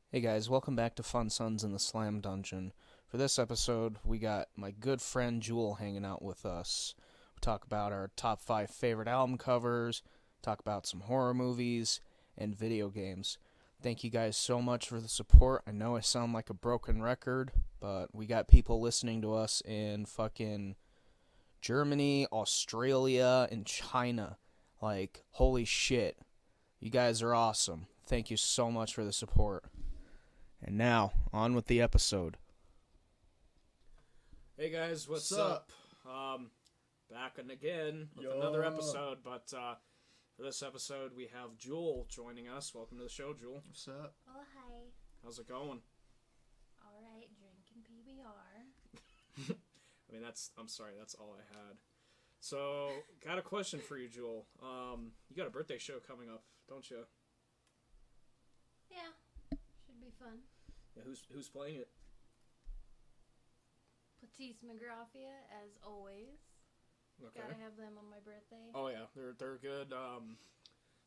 Hey guys, welcome back to Fun Sons in the Slam Dungeon. For this episode, we got my good friend Jewel hanging out with us. We talk about our top 5 favorite album covers, talk about some horror movies, and video games. Thank you guys so much for the support. I know I sound like a broken record, but we got people listening to us in fucking Germany, Australia, and China. Like, holy shit. You guys are awesome. Thank you so much for the support. And now, on with the episode. Hey guys, what's up? Back and again with another episode, but for this episode we have Jewel joining us. Welcome to the show, Jewel. What's up? Oh, hi. How's it going? Alright, drinking PBR. I'm sorry, that's all I had. So, got a question for you, Jewel. You got a birthday show coming up, don't you? Yeah, should be fun. Yeah, who's playing it? Patisse McGrathia, as always. Okay. Gotta have them on my birthday. Oh yeah, they're good.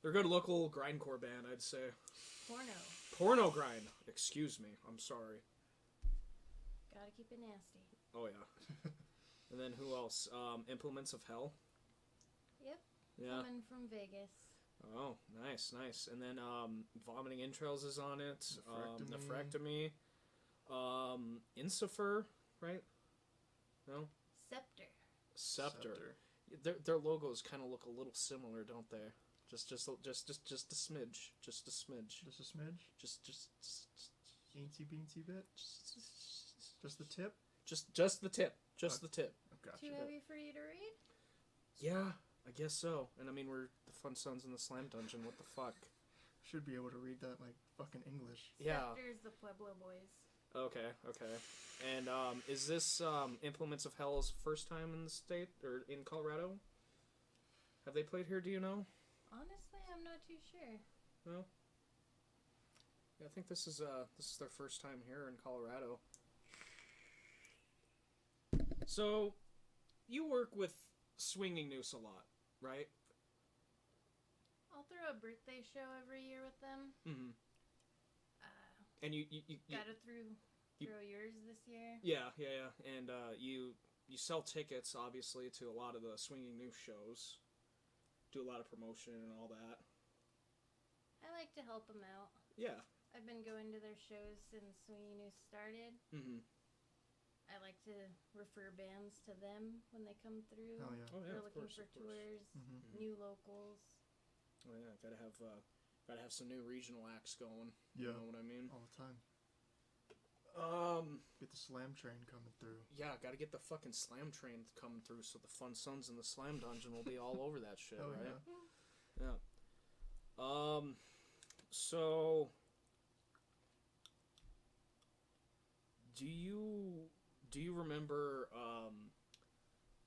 They're a good local grindcore band, I'd say. Porno grind. Excuse me. I'm sorry. Gotta keep it nasty. Oh yeah. And then who else? Implements of Hell. Yep. Yeah. Coming from Vegas. Oh, nice. And then Vomiting Entrails is on it. Nephrectomy. Insifer, right? No? Scepter. Their logos kind of look a little similar, don't they? Just a smidge. Just a smidge. Just a smidge? Just Eensy beensy bit? Just the tip? Just the tip. Just the tip. Gotcha. Too heavy for you to read? Yeah, I guess so. And I mean, we're the Fun Sons in the Slam Dungeon. What the fuck? Should be able to read that like fucking English. Yeah. Scepter's the Pueblo Boys. Okay. And is this Implements of Hell's first time in the state or in Colorado? Have they played here? Do you know? Honestly, I'm not too sure. No. Yeah, I think this is their first time here in Colorado. So, you work with Swinging Noose a lot, right? I'll throw a birthday show every year with them. Mm-hmm. And you got to throw yours this year. Yeah. And you sell tickets, obviously, to a lot of the Swinging Noose shows. Do a lot of promotion and all that. I like to help them out. Yeah. I've been going to their shows since Swinging Noose started. Mm-hmm. I like to refer bands to them when they come through. Oh yeah. We're looking for tours, new locals. Oh yeah, gotta have some new regional acts going. Yeah. You know what I mean? All the time. Get the slam train coming through. Yeah, gotta get the fucking slam train coming through so the Fun Sons in the Slam Dungeon will be all over that shit, Oh, right? Yeah. So do you remember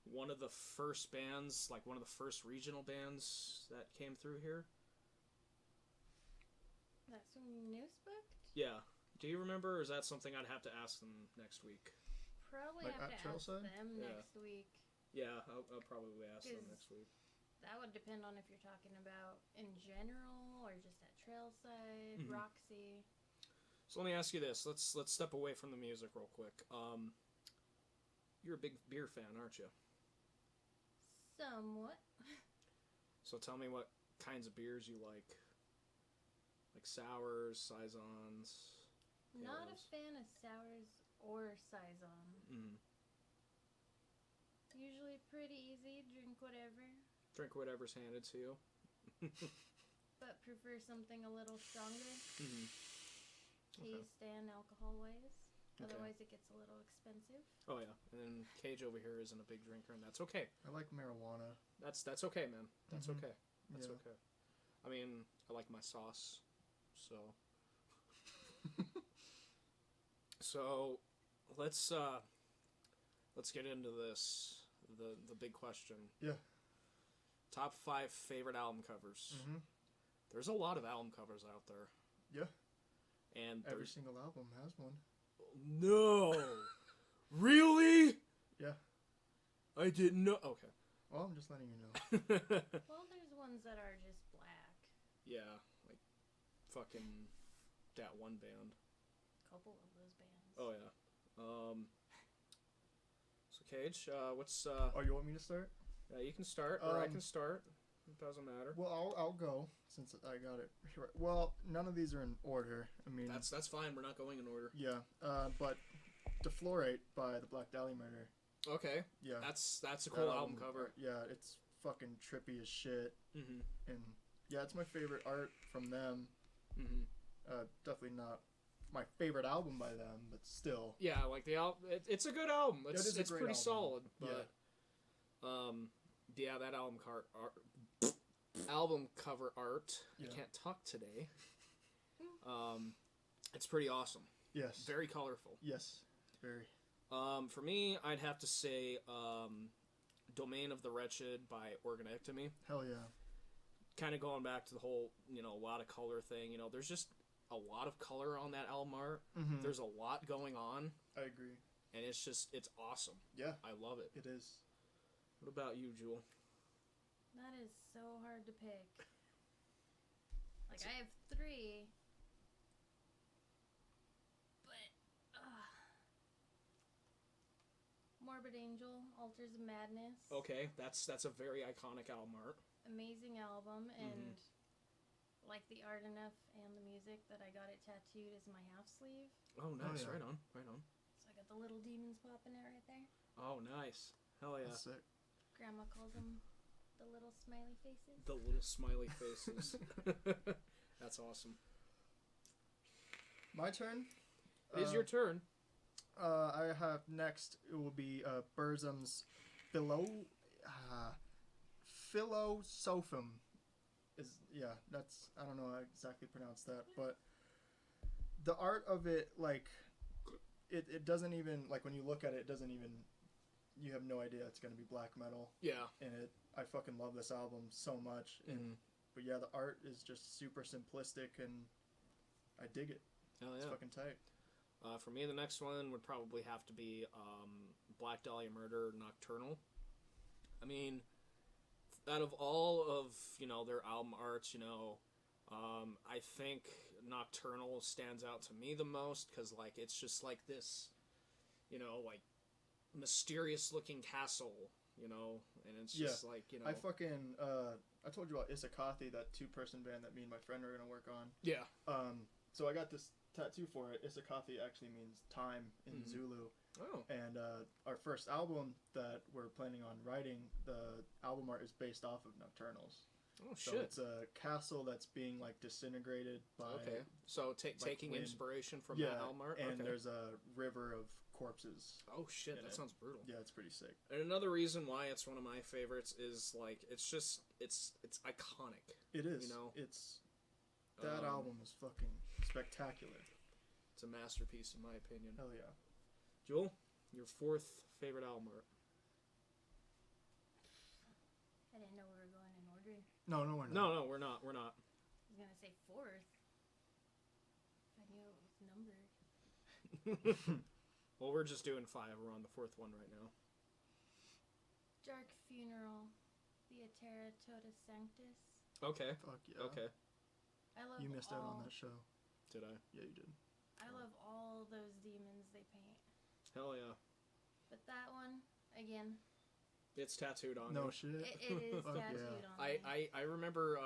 one of the first bands, like one of the first regional bands that came through here? That Swinging Noose booked? Yeah. Do you remember, or is that something I'd have to ask them next week? Probably Like have at to ask Trailside? them next week. Yeah, I'll probably ask them next week. That would depend on if you're talking about in general or just at Trailside, Roxy. So let me ask you this. Let's step away from the music real quick. You're a big beer fan, aren't you? Somewhat. So tell me what kinds of beers you like. Like sours, saisons. Not a fan of sours or saison. Usually pretty easy. Drink whatever. Drink whatever's handed to you. But prefer something a little stronger. Taste and alcohol-wise. Okay. Otherwise it gets a little expensive. Oh yeah, and then Cage over here isn't a big drinker, and that's okay. I like marijuana. That's okay, man. That's okay. That's Yeah. okay. I mean, I like my sauce, so. So, let's get into this. The big question. Yeah. Top 5 favorite album covers. There's a lot of album covers out there. Yeah. And every single album has one. No! Really? Yeah. I didn't know. Okay. Well, I'm just letting you know. Well, there's ones that are just black. Yeah, like fucking that one band. Couple of those bands. Oh yeah. So Cage, what's Oh, you want me to start? you can start or I can start. It doesn't matter. Well, I'll go since I got it. Well, none of these are in order. I mean, That's fine. We're not going in order. yeah. But Deflorate by the Black Dahlia Murder. Okay. Yeah. That's a cool album cover. Yeah, it's fucking trippy as shit. Mhm. And yeah, it's my favorite art from them. Mhm. Definitely not my favorite album by them, but still. Yeah, like the album. It's a good album. It's a it's great pretty album. solid. But yeah, that album cover art. Yeah. I can't talk today. It's pretty awesome. Yes. Very colorful. Yes. Very. For me, I'd have to say Domain of the Wretched by Organectomy. Hell yeah. Kind of going back to the whole, a lot of color thing. There's just a lot of color on that album art. Mm-hmm. There's a lot going on. I agree. And it's awesome. Yeah. I love it. It is. What about you, Jewel? That is so hard to pick. Like, I have 3. But, Morbid Angel, Altars of Madness. Okay, that's a very iconic album art. Amazing album, and like the art enough and the music that I got it tattooed as my half sleeve. Oh, nice. Oh, yeah. Right on. So I got the little demons popping out right there. Oh, nice. Hell yeah. That's sick. Grandma calls them the little smiley faces. The little smiley faces. That's awesome. My turn? It is your turn. I have next, it will be Burzum's Philosophum. I don't know how I exactly pronounce that, but the art of it, like, it doesn't even, like, when you look at it, you have no idea it's going to be black metal. Yeah. And I fucking love this album so much. But yeah, the art is just super simplistic, and I dig it. Hell yeah. It's fucking tight. For me, the next one would probably have to be Black Dahlia Murder Nocturnal. I mean, out of all of, their album arts, I think Nocturnal stands out to me the most because, like, it's just like this, like, mysterious-looking castle, and it's just like, I fucking, I told you about Isakathi, that 2-person band that me and my friend are going to work on. Yeah. So I got this tattoo for it. Isakathi actually means time in Zulu. Oh. And our first album that we're planning on writing, the album art is based off of Nocturnals. Oh, so shit. It's a castle that's being, like, disintegrated by... Okay. So taking wind. Inspiration from that album art? And okay. There's a river of corpses. Oh, shit. That sounds brutal. Yeah, it's pretty sick. And another reason why it's one of my favorites is, like, it's iconic. It is. It's... That album is fucking spectacular. It's a masterpiece, in my opinion. Hell yeah. Jewel, your 4th favorite album art? I didn't know we were going in order. No, we're not. No, we're not. We're not. I was gonna say 4th. I knew it was numbered. Well, we're just doing 5. We're on the 4th one right now. Dark Funeral, Theatera Totus Sanctus. Okay. Fuck yeah. Okay. I love You missed out on that show. Did I? Yeah, you did. I love all those demons they paint. Hell yeah. But that one, again, It's tattooed on No me. shit. it is Fuck tattooed yeah. on me. I remember,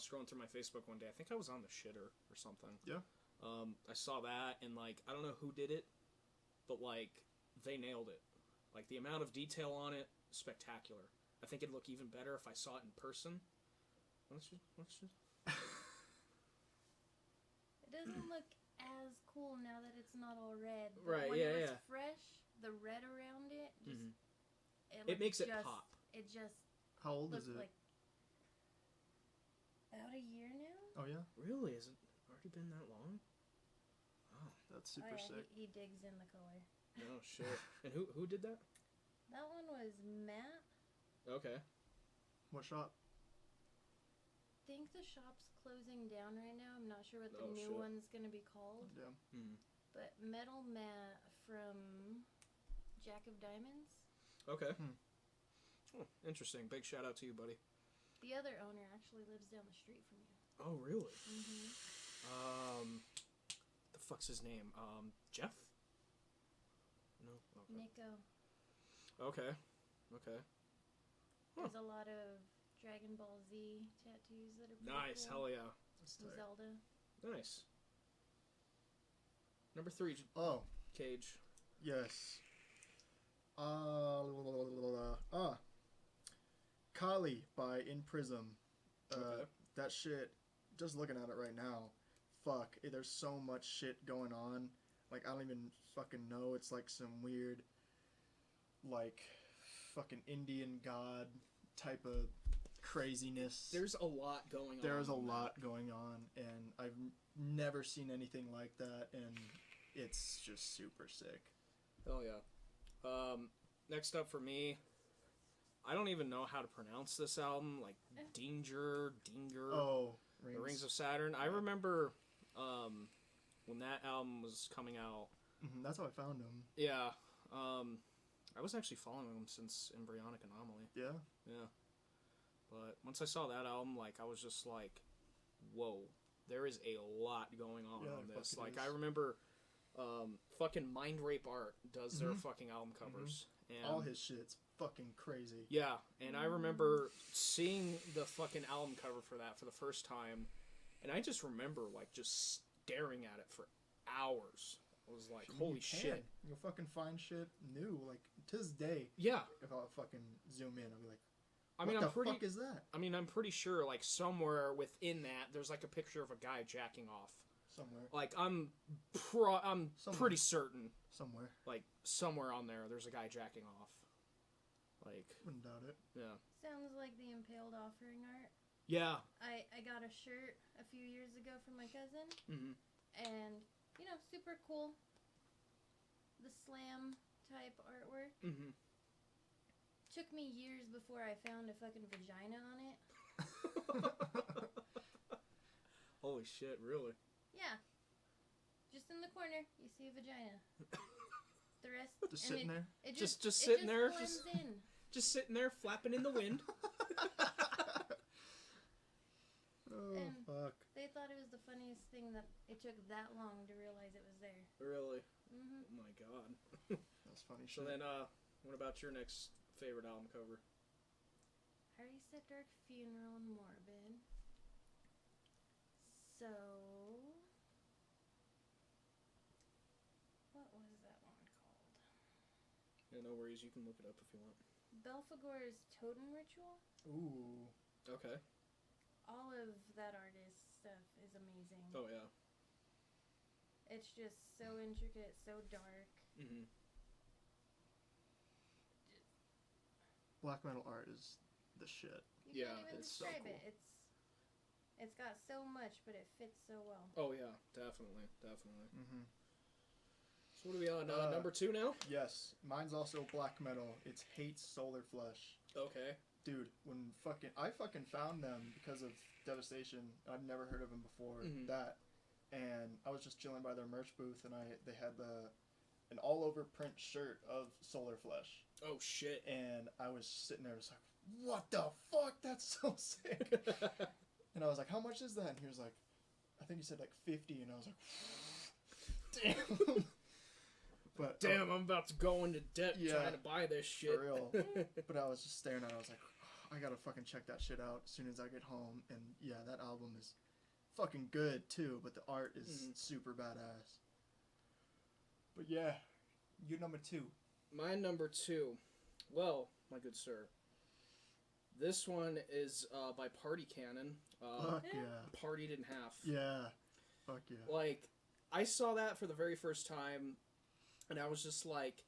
scrolling through my Facebook one day. I think I was on the shitter or something. Yeah. I saw that, and, like, I don't know who did it, but, like, they nailed it. Like, the amount of detail on it, spectacular. I think it'd look even better if I saw it in person. Let's just... It doesn't look as cool now that it's not all red. But Right, when yeah, it was yeah. fresh, the red around it just... It makes it pop. It just How old looked is it? like... About a year now? Oh, yeah? Really? Has it already been that long? Oh, That's super Oh, yeah, sick. he digs in the color. no shit. And who did that? That one was Matt. Okay. What shop? I think the shop's closing down right now. I'm not sure what the Oh, new shit. one's gonna be called. Yeah. But Metal Matt from Jack of Diamonds. Okay. Oh, interesting. Big shout out to you, buddy. The other owner actually lives down the street from you. Oh, really? fuck's his name? Jeff? No. Okay. Nico. Okay. Huh. There's a lot of Dragon Ball Z tattoos that are pretty Nice. cool. Hell yeah. That's tight. Zelda. Nice. Number 3, Oh, Cage. yes. Kali by In Prism. Okay. That shit, just looking at it right now, fuck, there's so much shit going on. Like, I don't even fucking know. It's like some weird, like, fucking Indian god type of craziness. There's a lot going on. There's a lot going on, and I've never seen anything like that, and it's just super sick. Hell yeah. Next up for me, I don't even know how to pronounce this album. Like Dinger. Oh, The Rings of Saturn. I remember when that album was coming out. That's how I found him. Yeah. I was actually following him since Embryonic Anomaly. Yeah. Yeah. But once I saw that album, like, I was just like, whoa, there is a lot going on this. Like, I remember fucking Mind Rape Art does their fucking album covers. And all his shit's fucking crazy. yeah, and I remember seeing the fucking album cover for that for the first time, and I just remember, like, just staring at it for hours. I was like, holy shit. You'll fucking find shit new, like, to this day. Yeah. If I'll fucking zoom in, I'll be like, what the fuck is that? I mean, I'm pretty sure, like, somewhere within that, there's, like, a picture of a guy jacking off. Somewhere. Like, I'm pretty certain. Somewhere. Like, somewhere on there, there's a guy jacking off. Like, wouldn't doubt it. Yeah. Sounds like the Impaled Offering art. Yeah. I got a shirt a few years ago from my cousin. Mm-hmm. And, you know, super cool. The slam type artwork. Mm-hmm. Took me years before I found a fucking vagina on it. Holy shit, really? Yeah. Just in the corner, you see a vagina. The rest... Just sitting there? It just sitting there? Blends in. Just sitting there, flapping in the wind. Oh, fuck. They thought it was the funniest thing that it took that long to realize it was there. Really? Mm-hmm. Oh my god. That's funny So shit. then, what about your next favorite album cover? I already said Dark Funeral and Morbid. So... what was that one called? Yeah, no worries, you can look it up if you want. Belphegor's Totem Ritual? Ooh. Okay. All of that artist stuff is amazing. Oh, yeah. It's just so intricate, so dark. Mm-hmm. Black metal art is the shit. You Yeah, can't even it's so describe cool. it. It's got so much, but it fits so well. Oh, yeah, definitely. Mm-hmm. So what are we on, number 2 now? Yes. Mine's also black metal. It's Hate Solar Flesh. Okay. Dude, I fucking found them because of Devastation. I've never heard of them before that. And I was just chilling by their merch booth, and they had an all over print shirt of Solar Flesh. Oh, shit. And I was sitting there just like, what the fuck? That's so sick. And I was like, how much is that? And he was like, I think he said like 50, and I was like, damn. But damn, I'm about to go into debt trying to buy this shit. For real. But I was just staring at it. I was like, I gotta fucking check that shit out as soon as I get home. And yeah, that album is fucking good too, but the art is super badass. But yeah, you're number 2. My number 2. Well, my good sir. This one is by Party Cannon. Fuck yeah. Partied in Half. Yeah. Fuck yeah. Like, I saw that for the very first time, and I was just like,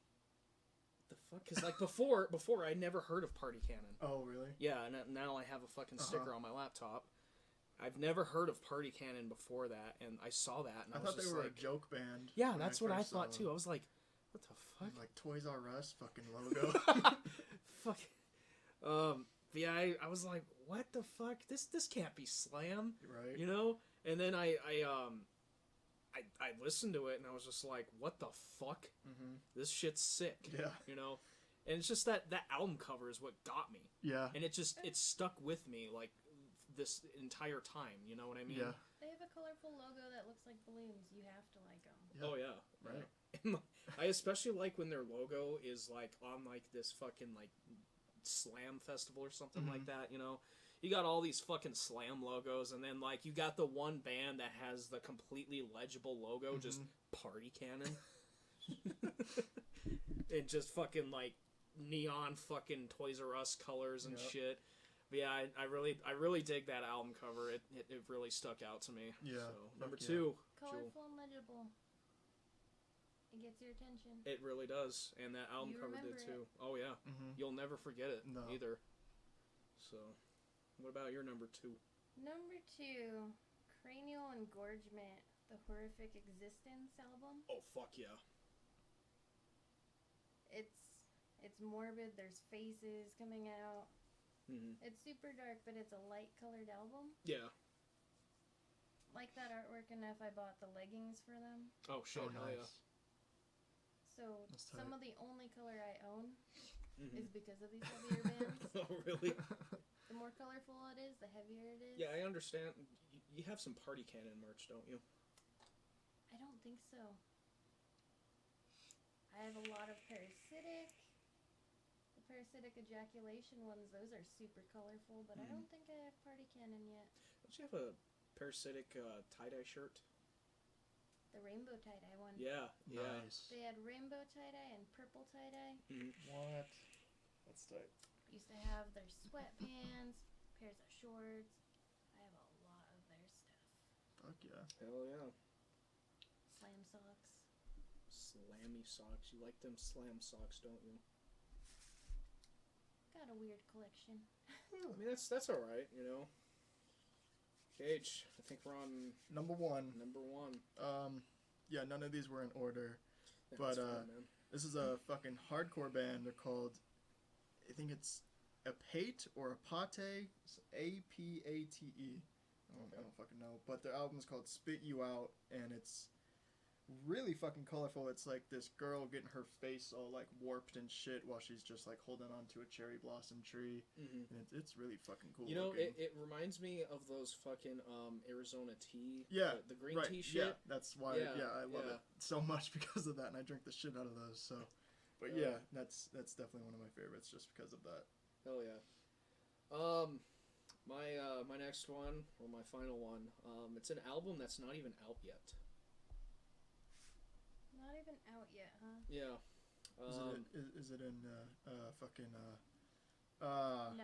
the fuck? Because, like, before I never heard of Party Cannon. Oh, really? Yeah, and now I have a fucking sticker on my laptop. I've never heard of Party Cannon before that, and I saw that, and I was thought they just were like, a joke band. yeah, when that's what I first saw thought, them. too. I was like, what the fuck? Like Toys R Us fucking logo. Fuck. But yeah, I was like, what the fuck? This can't be Slam. Right. You know? And then I listened to it, and I was just like, what the fuck? Mm-hmm. This shit's sick. Yeah. You know? And it's just that album cover is what got me. Yeah. And it stuck with me, like, this entire time. You know what I mean? Yeah. They have a colorful logo that looks like balloons, you have to like them. Yeah. Oh yeah, Right. Yeah. I especially like when their logo is like on like this fucking like slam festival or something like that. You know, you got all these fucking slam logos, and then like you got the one band that has the completely legible logo, just Party Cannon. It just fucking like neon fucking Toys R Us colors and shit. But yeah, I really dig that album cover. It really stuck out to me. Yeah. So, number yeah. 2, Colorful and legible. It gets your attention. It really does, and that album You cover did remember too. Oh yeah, you'll never forget it either. So, what about your number 2? Number 2, Cranial Engorgement, the Horrific Existence album. Oh fuck yeah! It's morbid. There's faces coming out. It's super dark, but it's a light colored album. Yeah. Like that artwork enough, I bought the leggings for them. Oh shit! Hell nice. yeah! So some of the only color I own Mm-hmm. is because of these heavier bands. Oh really? The more colorful it is, the heavier it is. Yeah, I understand. You have some Party Cannon merch, don't you? I don't think so. I have a lot of parasitic. The parasitic ejaculation ones, those are super colorful, but I don't think I have Party Cannon yet. Don't you have a parasitic tie-dye shirt? The rainbow tie-dye one. Yeah, yeah. Nice. They had rainbow tie-dye and purple tie-dye. What? That's tight. Used to have their sweatpants, pairs of shorts. I have a lot of their stuff. Fuck yeah. Hell yeah. Slam socks. Slammy socks. You like them slam socks, don't you? Got a weird collection. I mean, that's all right, you know. Gage, I think we're on Number 1. number 1. Yeah, none of these were in order. Yeah, But, that's fine, man. This is a fucking hardcore band. They're called, I think it's Ep7 or Apate. It's Apate. I don't fucking know. But their album's called Spit You Out, and it's really fucking colorful. It's like this girl getting her face all like warped and shit while she's just like holding onto a cherry blossom tree. And it's really fucking cool. You know, looking. it reminds me of those fucking Arizona tea. Yeah, the green right, tea shit. Yeah, that's why. Yeah, I love yeah. it so much because of that, and I drink the shit out of those. So, but yeah, that's definitely one of my favorites just because of that. Hell yeah. My next one, or my final one, it's an album that's not even out yet. Not even out yet, huh? Yeah. Is it in fucking No.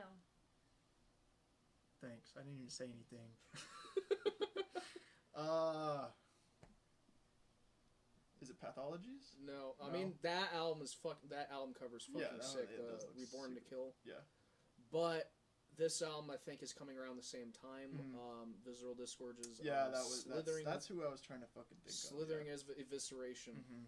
Thanks. I didn't even say anything. Is it Pathologies? No, I No? mean that album is that album cover's fucking Yeah, that one- sick. it does look Reborn to super- Kill. Yeah. But this album I think is coming around the same time. Mhm. Visceral Disgorge's. Yeah, that's Slithering. who I was trying to fucking think Slithering of. as Evisceration. Hmm.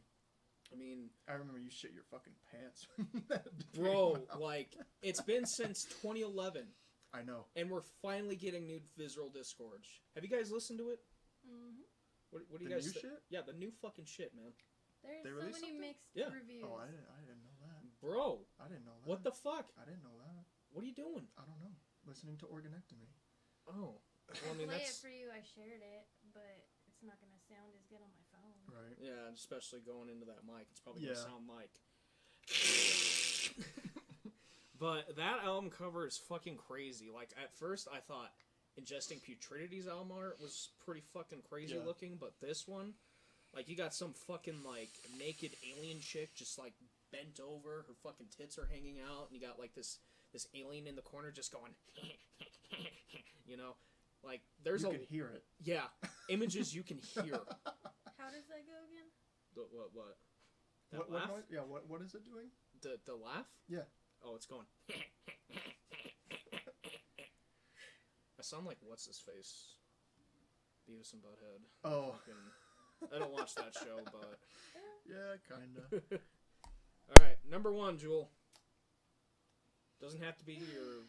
I mean, I remember you shit your fucking pants. when that bro, came out. like it's been since 2011, I know. and we're finally getting new Visceral Disgorge. Have you guys listened to it? Mm-hmm. What do you The guys? new shit? Yeah, the new fucking shit, man. There's They so released many something? mixed Yeah. reviews. Oh, I didn't know that. Bro, I didn't know that. what the fuck? I didn't know that. What are you doing? I don't know. Listening to Organectomy. Oh, well, I mean Play it that's for you. I shared it, but it's not gonna sound as good on my phone. Right. yeah, especially going into that mic. It's probably Yeah. gonna sound like. But that album cover is fucking crazy. Like at first, I thought Ingesting Putridity's album art was pretty fucking crazy Yeah. looking, but this one, like you got some fucking like naked alien chick just like bent over, her fucking tits are hanging out, and you got like this alien in the corner just going, you know, like there's You could hear it. yeah, images you can hear. How does that go again? What? That What laugh? noise? Yeah. What is it doing? The laugh? Yeah. Oh, it's going. I sound like what's his face? Beavis and Butthead. Oh. Fucking, I don't watch that show, but Yeah, kinda. all right, number 1, Jewel. Doesn't have to be your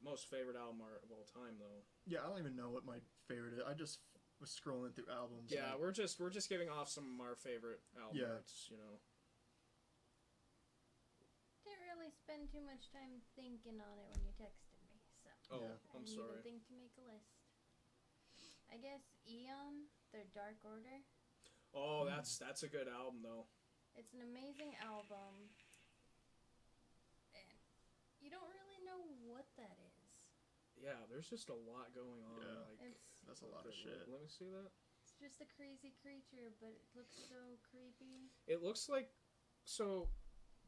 most favorite album art of all time, though. Yeah, I don't even know what my favorite is. I just was scrolling through albums. Yeah, and we're just giving off some of our favorite album Yeah. arts, you know. Didn't really spend too much time thinking on it when you texted me, so Oh, Yeah. I I'm didn't sorry. even think to make a list. I guess Eon, their Dark Order. Oh, that's a good album though. It's an amazing album, and you don't really know what that is. Yeah, there's just a lot going on. Yeah. Like, That's a lot of shit. Let me see that. It's just a crazy creature, but it looks so creepy. It looks like so.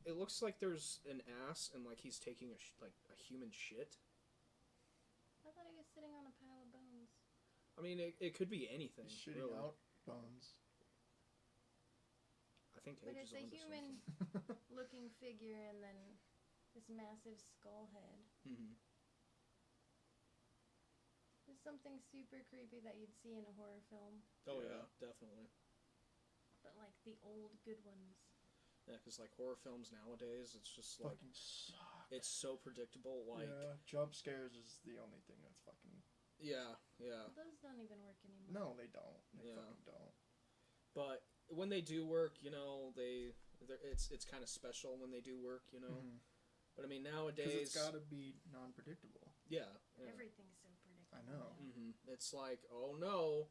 It looks like there's an ass and like he's taking like a human shit. I thought he was sitting on a pile of bones. I mean, it could be anything. He's shitting really. out bones. I think But Age it's is a onto human-looking figure, and then this massive skull head. Mm-hmm. There's something super creepy that you'd see in a horror film, Oh yeah, definitely. but like the old good ones. Yeah, because like horror films nowadays, it's just like Fucking suck. it's so predictable. Like Yeah, jump scares is the only thing that's fucking. yeah. Those don't even work anymore. No, they don't. They Yeah. fucking don't. But when they do work, you know, it's kind of special when they do work, you know. Mhm. But I mean, 'Cause nowadays, it's gotta be non-predictable. yeah. Everything's so predictable. I know. now. Mm-hmm. It's like, oh no,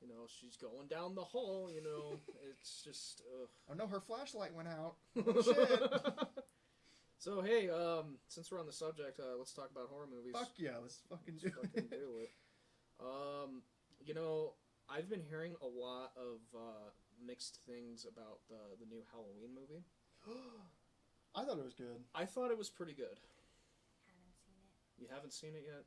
you know, she's going down the hall. You know, it's just. Oh no, her flashlight went out. Oh, shit. So hey, since we're on the subject, let's talk about horror movies. Fuck yeah, let's fucking Let's do fucking it. do it. You know, I've been hearing a lot of mixed things about the new Halloween movie. I thought it was good. I thought it was pretty good. Haven't seen it. You haven't seen it yet?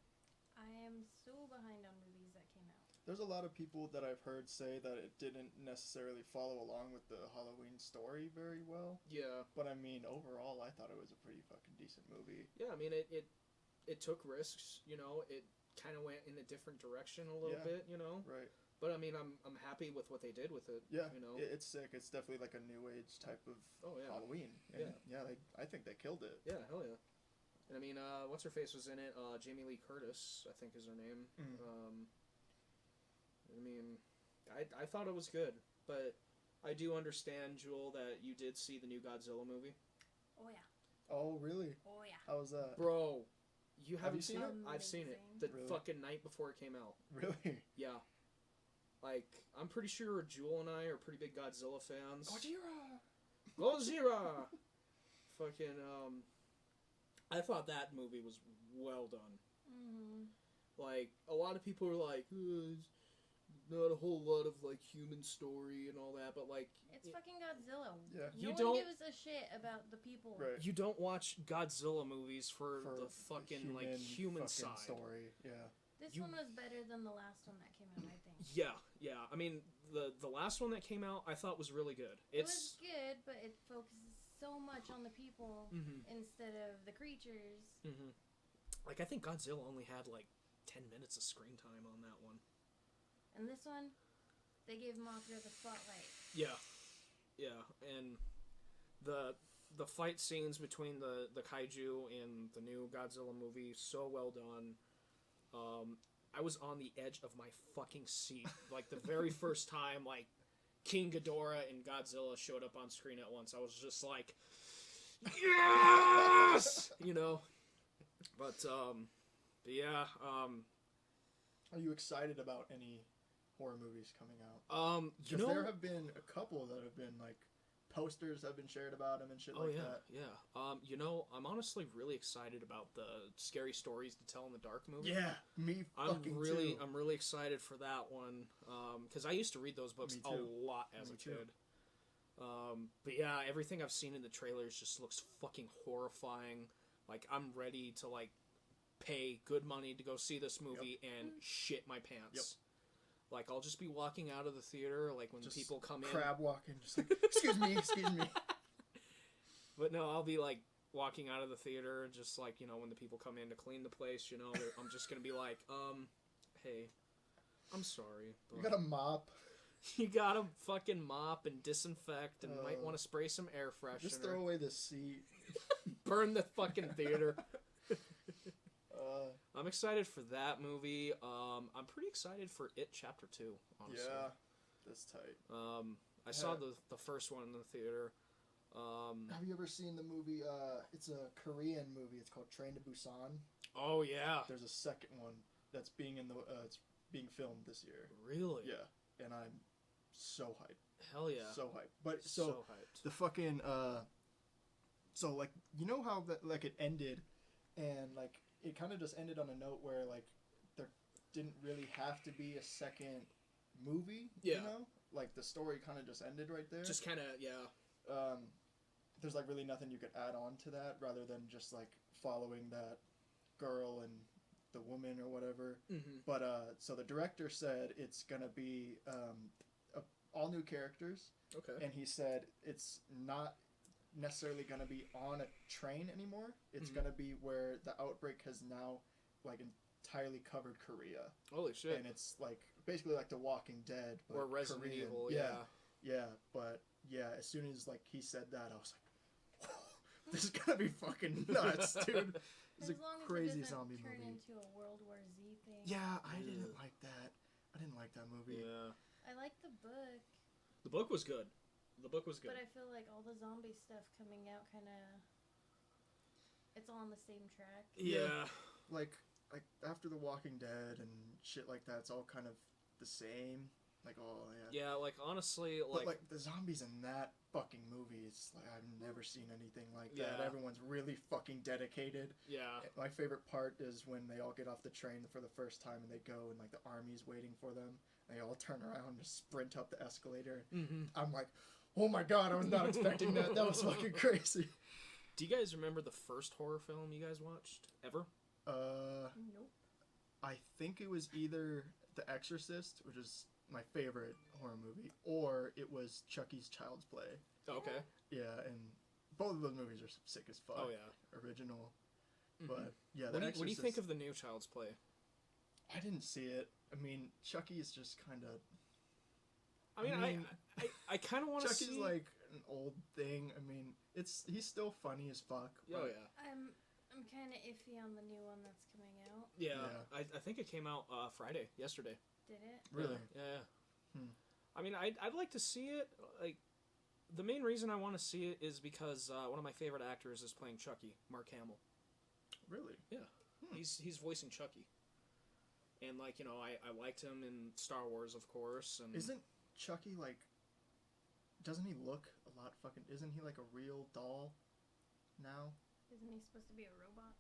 I am so behind on movies that came out. There's a lot of people that I've heard say that it didn't necessarily follow along with the Halloween story very well. Yeah. But I mean, overall, I thought it was a pretty fucking decent movie. Yeah, I mean, it took risks, you know, it kind of went in a different direction a little Yeah. bit, you know? Right. But I mean, I'm happy with what they did with it. Yeah, You know? it's sick. It's definitely like a new age type of Oh, yeah. Halloween. And I think they killed it. Yeah, hell yeah. And I mean, what's her face was in it? Jamie Lee Curtis, I think is her name. Mhm. I mean, I thought it was good, but I do understand, Jewel, that you did see the new Godzilla movie. Oh yeah. Oh, really? Oh yeah. How was that? Bro, you Have haven't you seen it? I've seen it. Amazing. The Really? fucking night before it came out. Really? Yeah. Like, I'm pretty sure Jewel and I are pretty big Godzilla fans. Gojira! Godzilla! Fucking, I thought that movie was well done. Mm-hmm. Like, a lot of people are like, it's not a whole lot of, like, human story and all that, but, like... It's fucking Godzilla. Yeah. No You one don't- gives a shit about the people. Right. You don't watch Godzilla movies for the the fucking, like, human fucking side. story. Yeah. This You- one was better than the last one that came out, I think. Yeah. I mean, the last one that came out, I thought was really good. It was good, but it focuses so much on the people Mm-hmm. instead of the creatures. Mm-hmm. Like, I think Godzilla only had, like, 10 minutes of screen time on that one. And this one, they gave Mothra the spotlight. Yeah, and the fight scenes between the kaiju and the new Godzilla movie, so well done. I was on the edge of my fucking seat, like the very first time, like King Ghidorah and Godzilla showed up on screen at once. I was just like, yes, you know. But yeah, Are you excited about any horror movies coming out? you Because know. there have been a couple that have been like posters have been shared about them and shit Oh like yeah, that. yeah. You know, I'm honestly really excited about the Scary Stories to Tell in the Dark movie. Yeah, me fucking too. I'm really excited for that one. Because I used to read those books Me a too. lot as Me a too. kid. But yeah, everything I've seen in the trailers just looks fucking horrifying. Like, I'm ready to like pay good money to go see this movie and shit my pants. Yep. Like, I'll just be walking out of the theater, like when Just people come in. crab walking, just like excuse me. But no, I'll be like walking out of the theater, and just like, you know, when the people come in to clean the place, you know, I'm just gonna be like, hey, I'm sorry, but You got a mop. you gotta fucking mop and disinfect, and might want to spray some air freshener. Just throw away the seat. Burn the fucking theater. Uh, I'm excited for that movie. I'm pretty excited for It Chapter 2, honestly. yeah, that's tight. I saw the first one in the theater. Have you ever seen the movie? It's a Korean movie. It's called Train to Busan. Oh yeah. There's a second one that's being being filmed this year. Really? Yeah, and I'm so hyped. Hell yeah. So hyped. But So hyped. the fucking so like you know how that like it ended, and like it kind of just ended on a note where like there didn't really have to be a second movie. Yeah. You know, like the story kind of just ended right there. Just kind of, yeah. There's like really nothing you could add on to that rather than just like following that girl and the woman or whatever. Mm-hmm. But so the director said it's gonna be all new characters. Okay. And he said it's not necessarily gonna be on a train anymore. It's Mhm. gonna be where the outbreak has now like entirely covered Korea. Holy shit. And it's like basically like The Walking Dead, but Or Resident Korean. Evil, Yeah, but yeah, as soon as like he said that, I was like, this is gonna be fucking nuts, dude. It's a As long as crazy it doesn't zombie turn movie. into a World War Z thing. Yeah, I Yeah. didn't like that. I didn't like that movie. Yeah. I like the book, The book was good. The book was good. but I feel like all the zombie stuff coming out kind of, it's all on the same track. Yeah. Like after The Walking Dead and shit like that, it's all kind of the same. Like, oh yeah. Yeah, like, honestly, But like the zombies in that fucking movie, it's like I've never seen anything like that. Yeah. Everyone's really fucking dedicated. yeah. My favorite part is when they all get off the train for the first time and they go and like the army's waiting for them. And they all turn around and just sprint up the escalator. Mm-hmm. I'm like, oh my god, I was not expecting that. That was fucking crazy. Do you guys remember the first horror film you guys watched? Ever? Nope. I think it was either The Exorcist, which is my favorite horror movie, or it was Chucky's Child's Play. Okay. Yeah, and both of those movies are sick as fuck. Oh, yeah. Original. Mhm. But yeah, What The do, you, Exorcist. what do you think of the new Child's Play? I didn't see it. I mean, Chucky is just kind of. I mean, I kind of want to see... Chucky's like an old thing. I mean, he's still funny as fuck. Oh, but yeah. I'm kind of iffy on the new one that's coming out. Yeah. Yeah. I think it came out yesterday. Did it? Really? Yeah. Hmm. I mean, I'd like to see it. Like, the main reason I want to see it is because one of my favorite actors is playing Chucky, Mark Hamill. Really? He's voicing Chucky. And, like, you know, I liked him in Star Wars, of course. And Isn't Chucky like? Doesn't he look a lot fucking? Isn't he like a real doll now? Isn't he supposed to be a robot?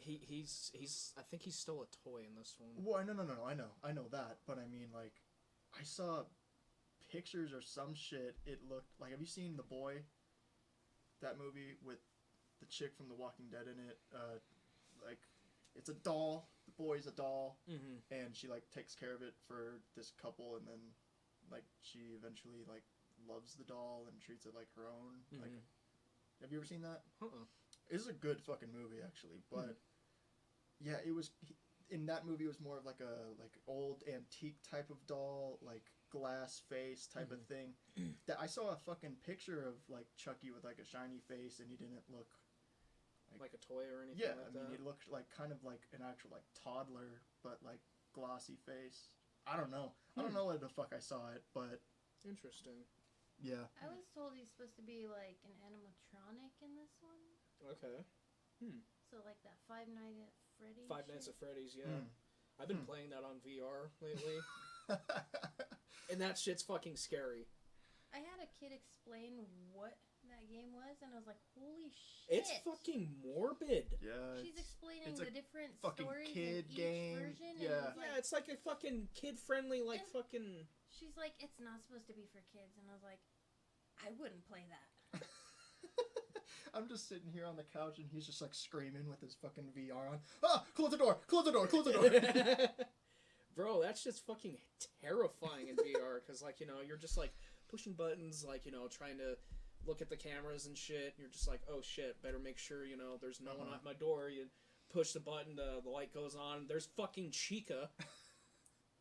he's I think he's still a toy in this one. Well, no, I know that, but I mean, like, I saw pictures or some shit. It looked like. Have you seen The Boy? That movie with the chick from The Walking Dead in it. Like, it's a doll. The boy's a doll, Mm-hmm. and she like takes care of it for this couple, and then like she eventually like loves the doll and treats it like her own. Mm-hmm. Like, have you ever seen that? Uh-uh. It's a good fucking movie actually, but yeah, it was in that movie. It was more of like a old antique type of doll, like glass face type of thing. That I saw a fucking picture of like Chucky with like a shiny face, and he didn't look Like a toy or anything yeah. like I mean, that? he looked like kind of like an actual like toddler, but like glossy face. I don't know. I don't know where the fuck I saw it, but Interesting. yeah. I was told he's supposed to be like an animatronic in this one. Okay. So like that Five Nights at Freddy's. Five shit. Nights at Freddy's, yeah. Mm. I've been playing that on VR lately, and that shit's fucking scary. I had a kid explain what that game was, and I was like, "Holy shit!" It's fucking morbid. Yeah. She's explaining it's a the different fucking stories kid in each game. version. Yeah. And Yeah, it's like a fucking kid-friendly, like, And- fucking... she's like, "It's not supposed to be for kids," and I was like, "I wouldn't play that." I'm just sitting here on the couch and he's just like screaming with his fucking VR on. Ah! Close the door! Close the door! Close the door! Bro, that shit's fucking terrifying in VR, because, like, you know, you're just, like, pushing buttons, like, you know, trying to look at the cameras and shit, and you're just like, oh shit, better make sure, you know, there's no one at my door. You push the button, the light goes on, there's fucking Chica,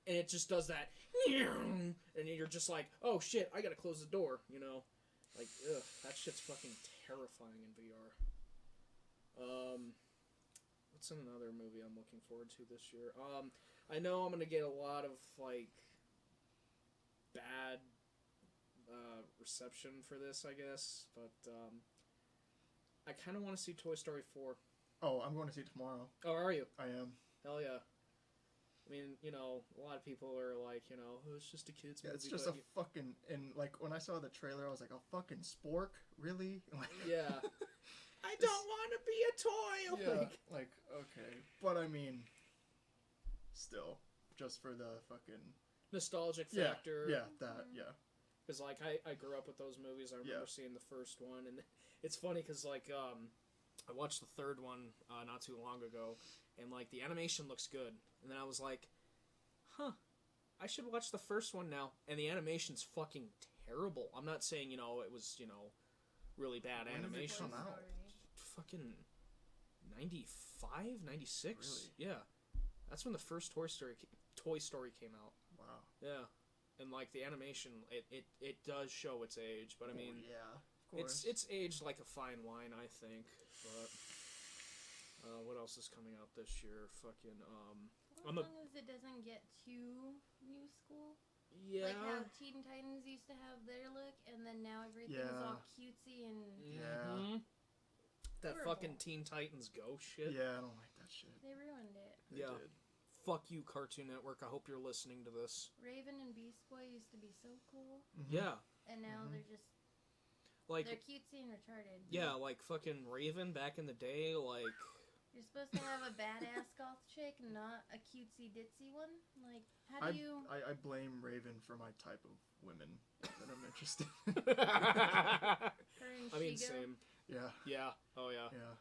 and it just does that, and you're just like, oh shit, I gotta close the door, you know? Like, ugh, that shit's fucking terrifying in VR. What's another movie I'm looking forward to this year? I know I'm gonna get a lot of, like, bad reception for this, I guess, but I kind of want to see Toy Story 4. Oh, I'm going to see it tomorrow. Oh, are you? I am. Hell yeah. I mean, you know, a lot of people are like, you know, oh, it's just a kid's movie. It's just a fucking... And, like, when I saw the trailer, I was like, a fucking spork? Really? Like, yeah. I don't want to be a toy! Yeah, like, okay. But, I mean, still, just for the fucking... Nostalgic factor. Yeah, that, yeah. Because, like, I grew up with those movies. I remember seeing the first one. And it's funny because, like, I watched the third one not too long ago. And, like, the animation looks good. And then I was like, huh, I should watch the first one now. And the animation's fucking terrible. I'm not saying, you know, it was, you know, really bad animation. When did it come out? Fucking 95, 96? Really? Yeah. That's when the first Toy Story came out. Wow. Yeah. And, like, the animation, it does show its age. But, I mean, yeah, of course. it's aged like a fine wine, I think. But... what else is coming out this year? Fucking, As long as it doesn't get too new school. Yeah. Like how Teen Titans used to have their look, and then now everything's all cutesy and... Yeah. That horrible. fucking Teen Titans Go shit. Yeah, I don't like that shit. They ruined it. They did. Fuck you, Cartoon Network. I hope you're listening to this. Raven and Beast Boy used to be so cool. Mm-hmm. Yeah. And now they're just... Like... They're cutesy and retarded. Yeah, like fucking Raven back in the day, like... You're supposed to have a badass goth chick, not a cutesy ditzy one. Like, how do you? I blame Raven for my type of women that I'm interested. Her and I mean, Shigo? same. Yeah. Yeah. Oh yeah. Yeah.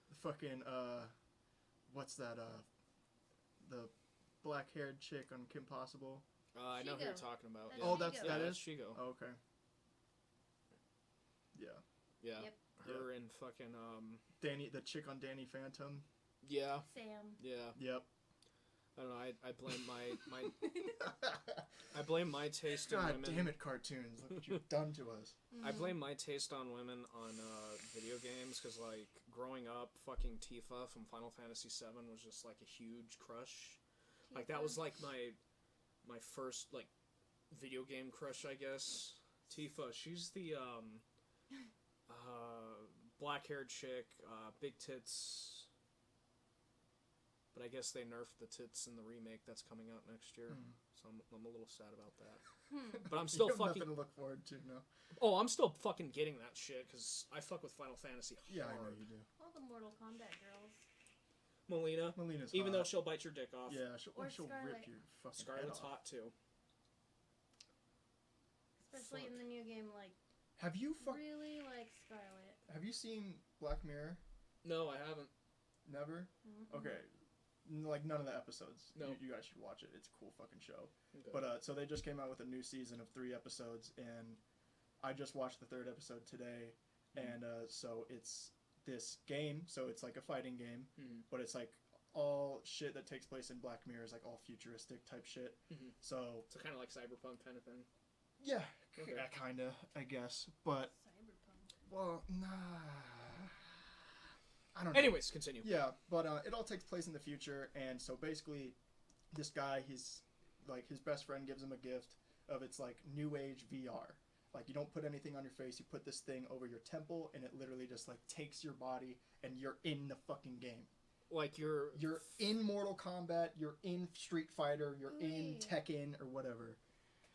The fucking what's that? The black-haired chick on Kim Possible. I know who you're Shigo. talking about. That's Yeah. Oh, that that's is Shigo. Oh, okay. Yeah. Yeah. Yep. Her and fucking Danny, the chick on Danny Phantom. Yeah. Sam. Yeah. Yep. I don't know. I blame my I blame my taste in God women. damn it, cartoons! Look what you've done to us. I blame my taste on women on video games because, like, growing up, fucking Tifa from Final Fantasy VII was just like a huge crush. Like that was like my first like video game crush, I guess. Tifa, she's the black-haired chick, big tits. But I guess they nerfed the tits in the remake that's coming out next year, so I'm a little sad about that. But I'm still you have fucking. nothing to look forward to, no. Oh, I'm still fucking getting that shit because I fuck with Final Fantasy hard. Yeah, I know you do. All the Mortal Kombat girls. Melina's Melina's even though hot. she'll bite your dick off. Yeah, she'll Or rip Scarlet. your fucking Scarlet's head off. hot too. Especially in the new game, like, Have you really like Scarlet. Have you seen Black Mirror? No, I haven't. Never? Mm-mm. Okay. Like, none of the episodes. No. You guys should watch it. It's a cool fucking show. Okay. But, so they just came out with a new season of 3 episodes, and I just watched the 3rd episode today, and, so it's this game, so it's like a fighting game, but it's like all shit that takes place in Black Mirror is like all futuristic type shit. So kind of like cyberpunk kind of thing. yeah, Okay. kinda, I guess. But, Cyberpunk. well, nah. I don't know. Anyways, continue. Yeah, but it all takes place in the future, and so basically, this guy, he's like his best friend gives him a gift of it's like new age VR. Like you don't put anything on your face, you put this thing over your temple, and it literally just like takes your body, and you're in the fucking game. Like you're in Mortal Kombat, you're in Street Fighter, you're in Ooh. Tekken or whatever.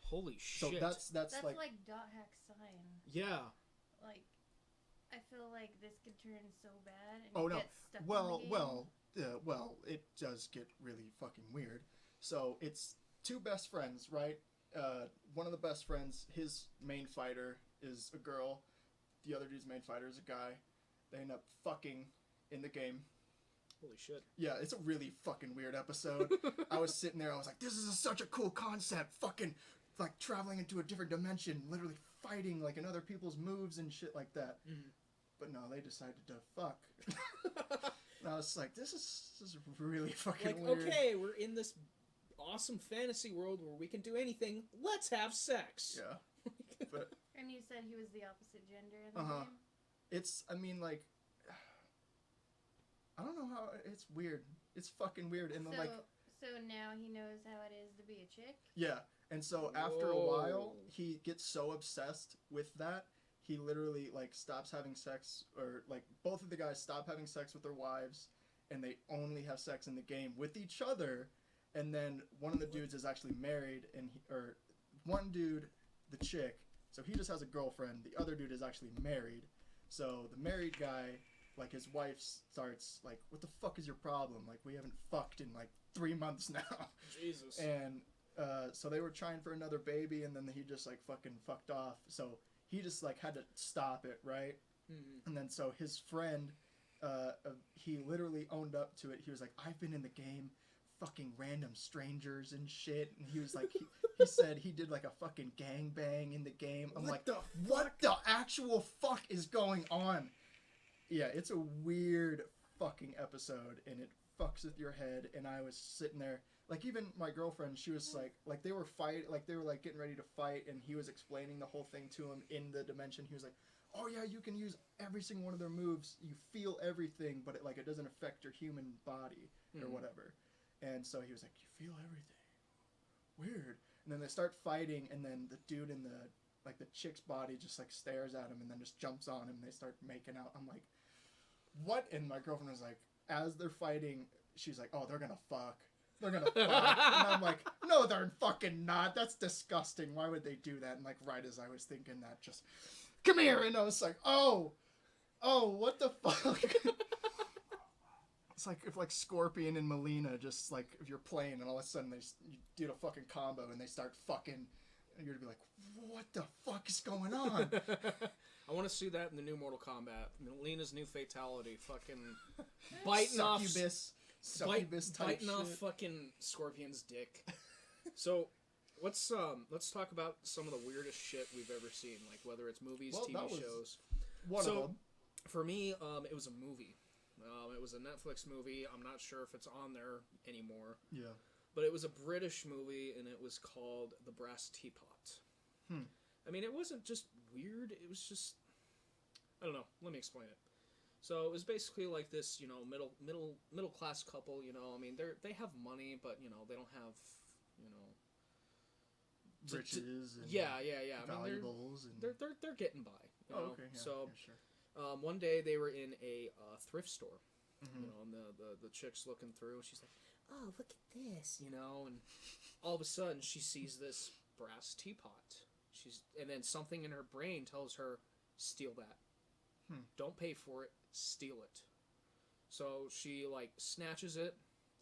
holy So shit. that's That's like like dot hack sign. yeah. Like, I feel like this could turn so bad and Oh, no. get stuck in Well, the game. well, it does get really fucking weird. So it's 2 best friends, right? One of the best friends, his main fighter is a girl. The other dude's main fighter is a guy. They end up fucking in the game. Holy shit. Yeah, it's a really fucking weird episode. I was sitting there, I was like, this is such a cool concept. Fucking, like, traveling into a different dimension, literally fighting, like, in other people's moves and shit like that. But no, they decided to fuck. And I was like, this is really fucking Like, weird. okay, we're in this awesome fantasy world where we can do anything. Let's have sex. Yeah. But And you said he was the opposite gender in the Uh-huh. game? it's, I mean, like, I don't know how, it's weird. It's fucking weird. And then, So, like, so now he knows how it is to be a chick? yeah. And so after a Whoa. while, he gets so obsessed with that, he literally, like, stops having sex, or, like, both of the guys stop having sex with their wives, and they only have sex in the game with each other, And then one of the dudes is actually married, or one dude, the chick, so he just has a girlfriend. The other dude is actually married. So the married guy, like his wife starts like, "What the fuck is your problem? Like we haven't fucked in like 3 months now." Jesus. And so they were trying for another baby, and then he just like fucking fucked off. So he just like had to stop it, right? Mm-hmm. And then so his friend, he literally owned up to it. He was like, "I've been in the game fucking random strangers and shit," and he was like, he said he did like a fucking gangbang in the game. I'm like, what the actual fuck is going on? Yeah, it's a weird fucking episode, and it fucks with your head. And I was sitting there, like, even my girlfriend, she was like they were like getting ready to fight, and he was explaining the whole thing to him in the dimension. He was like, "Oh yeah, you can use every single one of their moves. You feel everything, but it doesn't affect your human body or whatever." And so he was like, "You feel everything. Weird." And then they start fighting, and then the dude in the chick's body just like stares at him and then just jumps on him, and they start making out. I'm like, "What?" And my girlfriend was like, as they're fighting, she's like, "Oh, they're gonna fuck. They're gonna fuck." And I'm like, "No, they're fucking not. That's disgusting. Why would they do that?" And like right as I was thinking that, just, "Come here." And I was like, oh, what the fuck? It's like if like Scorpion and Melina just like if you're playing and all of a sudden you do a fucking combo and they start fucking, and you're gonna be like, "What the fuck is going on?" I want to see that in the new Mortal Kombat. Melina's new fatality, fucking biting off Succubus type off shit. fucking Scorpion's dick. So, let's talk about some of the weirdest shit we've ever seen, like whether it's movies, Well, that TV was shows. One of them. For me, it was a movie. It was a Netflix movie. I'm not sure if it's on there anymore. Yeah. But it was a British movie, and it was called The Brass Teapot. I mean, it wasn't just weird. It was just, I don't know. Let me explain it. So it was basically like this, middle class couple. I mean, they have money, but they don't have, Riches. And yeah. I mean, valuables. they're getting by. Oh, okay. Yeah, So, yeah, sure. one day they were in a thrift store. Mm-hmm. And the chick's looking through, and she's like, "Oh, look at this," and all of a sudden she sees this brass teapot. And then something in her brain tells her, "Steal that. Don't pay for it. Steal it." So she like snatches it,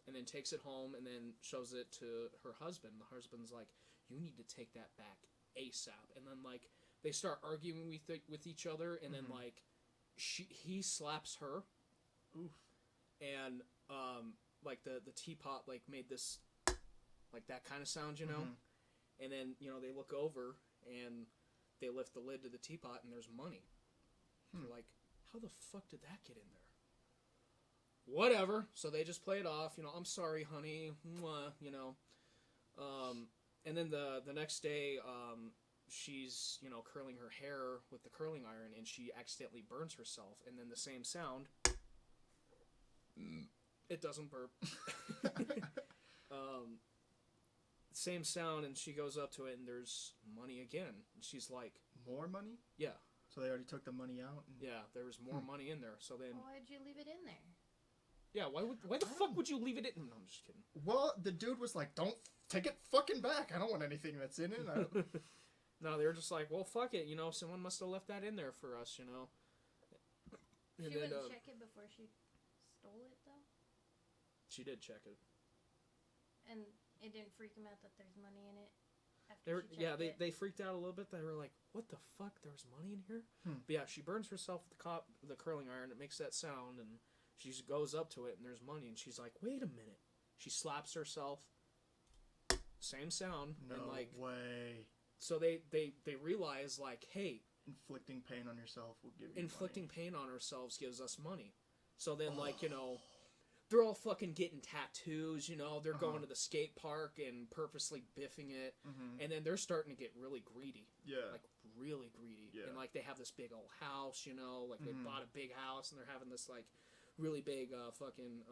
and then takes it home, and then shows it to her husband. The husband's like, "You need to take that back ASAP." And then like they start arguing with each other, and then like he slaps her. Oof. And like the teapot like made this like that kind of sound, and then they look over and they lift the lid to the teapot and there's money. They're like, "How the fuck did that get in there?" Whatever. So they just play it off. "I'm sorry, honey." Mwah, and then the next day, she's curling her hair with the curling iron, and she accidentally burns herself, and then the same sound. It doesn't burp. Same sound, and she goes up to it, and there's money again. And she's like, "More money?" "Yeah." So they already took the money out? Yeah, there was more money in there. So then... Why'd you leave it in there? Yeah, why the fuck would you leave it in... No, I'm just kidding. Well, the dude was like, "Don't take it fucking back. I don't want anything that's in it." No, they were just like, "Well, fuck it. Someone must have left that in there for us, And She then, wouldn't check it before she stole it, though? She did check it. And it didn't freak him out that there's money in it? She checked it? They freaked out a little bit. They were like, "What the fuck? There's money in here?" But yeah, she burns herself with the curling iron. It makes that sound, and she goes up to it, and there's money, and she's like, "Wait a minute." She slaps herself. Same sound. No and like, way. So they realize, like, hey, inflicting pain on yourself will give you inflicting money. pain on ourselves gives us money. So then, like, they're all fucking getting tattoos, they're going to the skate park and purposely biffing it, and then they're starting to get really greedy. Yeah. Like, really greedy. Yeah. And, like, they have this big old house, like, they bought a big house, and they're having this, like, really big, fucking,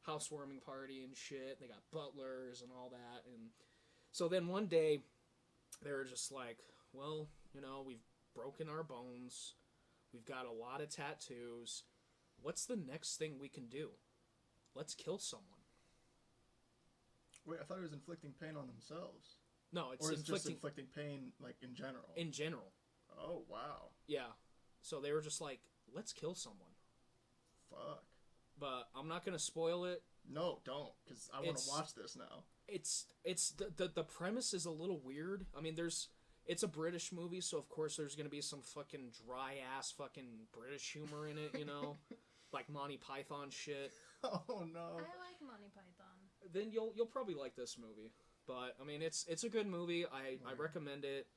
housewarming party and shit. They got butlers and all that, and so then one day, they were just like, "Well, we've broken our bones, we've got a lot of tattoos, what's the next thing we can do? Let's kill someone." Wait, I thought it was inflicting pain on themselves. No, it's Or it's just inflicting inflicting pain, like, in general. in general. Oh, wow. Yeah. So they were just like, let's kill someone. Fuck. But I'm not gonna spoil it. No, don't, because I want to watch this now. It's the premise is a little weird. I mean, it's a British movie, so of course there's gonna be some fucking dry ass fucking British humor in it, you know, like Monty Python shit. Oh no. I like Monty Python. Then you'll probably like this movie. But I mean, it's a good movie. I recommend it.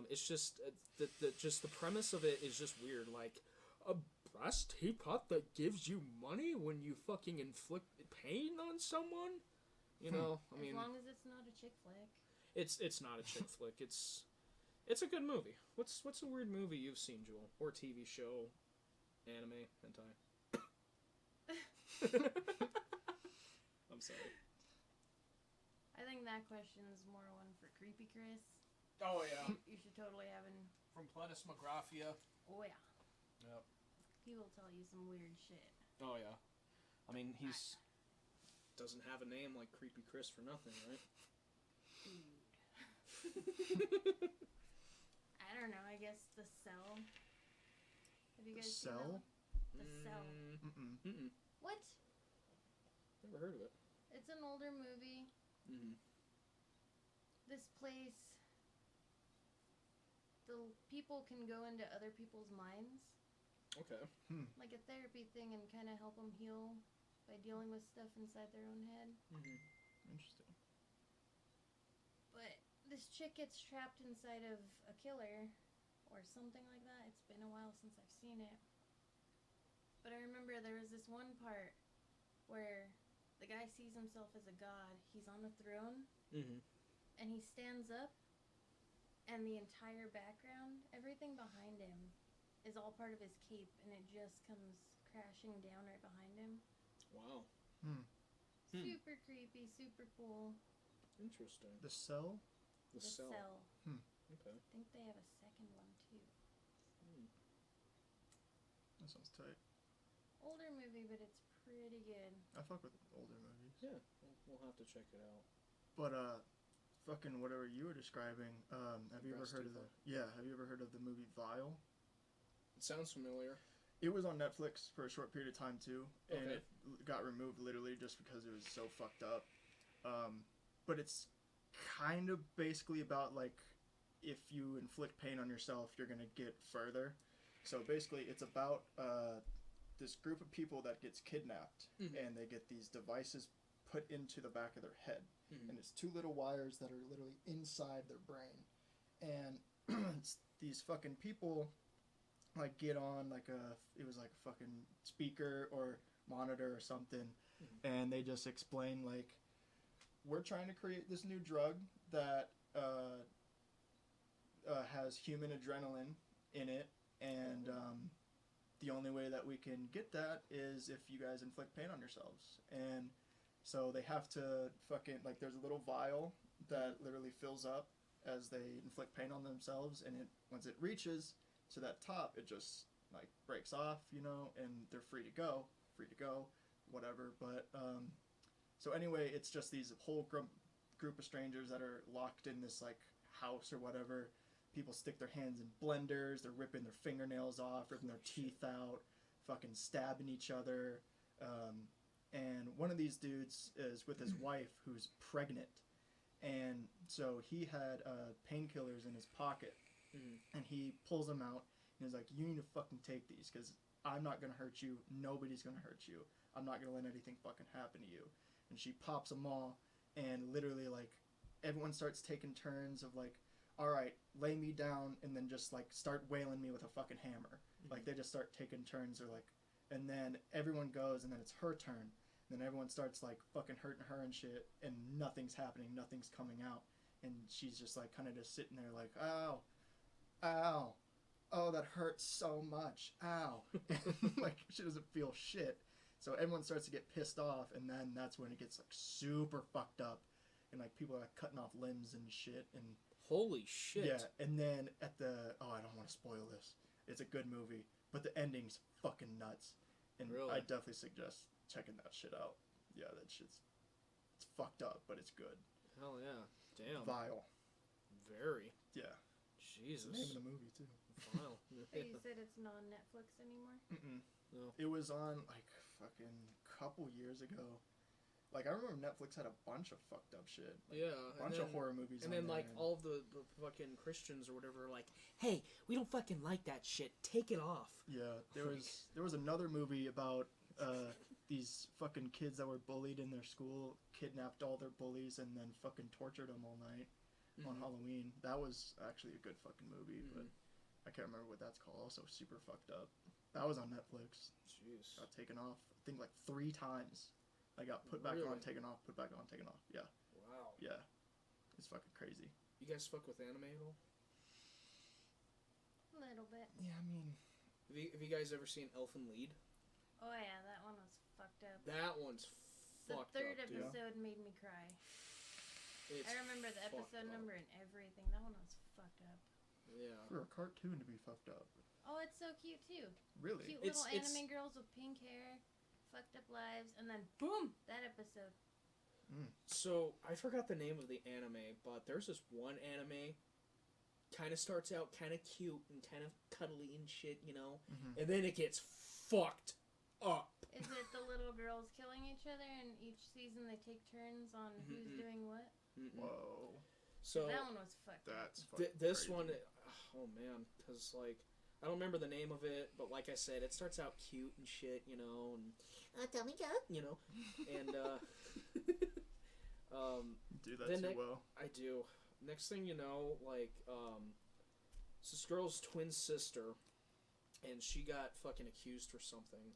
It's just the premise of it is just weird. Like a brass teapot that gives you money when you fucking inflict pain on someone. You know, I mean, as long as it's not a chick flick. it's not a chick flick. It's a good movie. What's a weird movie you've seen, Jewel, or TV show, anime, hentai? I'm sorry. I think that question is more one for Creepy Chris. Oh yeah. You should totally have an... From Plenus Magraphia. Oh yeah. Yep. He will tell you some weird shit. Oh yeah. I mean, he's doesn't have a name like Creepy Chris for nothing, right? Dude. I don't know. I guess The Cell. Have you guys seen Cell? that? The Cell. Mm-mm. What? Never heard of it. It's an older movie. Mm-hmm. This place, the people can go into other people's minds, Okay. like a therapy thing, and kind of help them heal by dealing with stuff inside their own head. Mm-hmm. Interesting. But this chick gets trapped inside of a killer or something like that. It's been a while since I've seen it. But I remember there was this one part where the guy sees himself as a god. He's on a throne, Mm-hmm. and he stands up, and the entire background, everything behind him, is all part of his cape, and it just comes crashing down right behind him. Wow. Super creepy, super cool. Interesting. The Cell? The The Cell. Cell. Okay. I think they have a second one too. That sounds tight. Older movie, but it's pretty good. I fuck with older movies. Yeah, we'll have to check it out. But fucking whatever you were describing, have you ever heard of the have you ever heard of the movie Vile? It sounds familiar. It was on Netflix for a short period of time too, and Okay. it got removed literally just because it was so fucked up. But it's kind of basically about like if you inflict pain on yourself, you're gonna get further. So basically, it's about this group of people that gets kidnapped, and they get these devices put into the back of their head, and it's two little wires that are literally inside their brain, and these fucking people like get on like it was like a fucking speaker or monitor or something, and they just explain like, we're trying to create this new drug that has human adrenaline in it, and the only way that we can get that is if you guys inflict pain on yourselves. And so they have to fucking, like, there's a little vial that literally fills up as they inflict pain on themselves, and it once it reaches to that top, it just like breaks off, you know, and they're free to go, whatever. But so anyway, it's just these whole group of strangers that are locked in this like house or whatever. People stick their hands in blenders, they're ripping their fingernails off, ripping their teeth out, fucking stabbing each other. And one of these dudes is with his wife who's pregnant. And so he had painkillers in his pocket. And he pulls them out and he's like, you need to fucking take these because I'm not going to hurt you. Nobody's going to hurt you. I'm not going to let anything fucking happen to you. And she pops them all, and literally like everyone starts taking turns of like, all right, lay me down, and then just like start wailing me with a fucking hammer. Like they just start taking turns, or like, and then everyone goes, and then it's her turn. And then everyone starts like fucking hurting her and shit, and nothing's happening, nothing's coming out, and she's just like kind of just sitting there like, ow, ow, oh that hurts so much, ow, like she doesn't feel shit. So everyone starts to get pissed off, and then that's when it gets like super fucked up, and like people are like cutting off limbs and shit, and holy shit. yeah, and then at the I don't want to spoil this. It's a good movie, but the ending's fucking nuts, and Really? I definitely suggest checking that shit out. Yeah, that shit's It's fucked up, but it's good. Hell yeah. Damn. Vile. Very. Yeah. Jesus. Name of the movie too. Vile. But you said it's not on Netflix anymore? Mm-mm. No. It was on like fucking couple years ago. Like I remember Netflix had a bunch of fucked up shit. Like, Yeah. a bunch of horror movies. And on then there, like all of the fucking Christians or whatever are like, hey, we don't fucking like that shit. Take it off. Yeah, there was another movie about these fucking kids that were bullied in their school, kidnapped all their bullies, and then fucking tortured them all night on Halloween. That was actually a good fucking movie, but I can't remember what that's called. Also super fucked up. That was on Netflix. Jeez. Got taken off, I think like 3 times. I got put back on, taken off, put back on, taken off. Yeah, Wow. yeah, it's fucking crazy. You guys fuck with anime at all? A little bit. Yeah, I mean, Have you guys ever seen Elfen Lied? Oh yeah, that one was fucked up. That one's The fucked third up, dude. episode made me cry. It's I remember the fucked episode up. number and everything. That one was fucked up. Yeah. for a cartoon to be fucked up, Oh, it's so cute too. really? Cute It's- little anime girls with pink hair, fucked up lives, and then boom, that episode. So I forgot the name of the anime, but there's this one anime. Kind of starts out kind of cute and kind of cuddly and shit, you know, and then it gets fucked up. Is it the little girls killing each other, and each season they take turns on who's doing what? Whoa, So That one was fucked up. that's fucking this crazy. one, oh man, because like I don't remember the name of it, but like I said, it starts out cute and shit, you know, and tell me, you know, and do that then too well. I do. Next thing you know, like, it's this girl's twin sister, and she got fucking accused for something.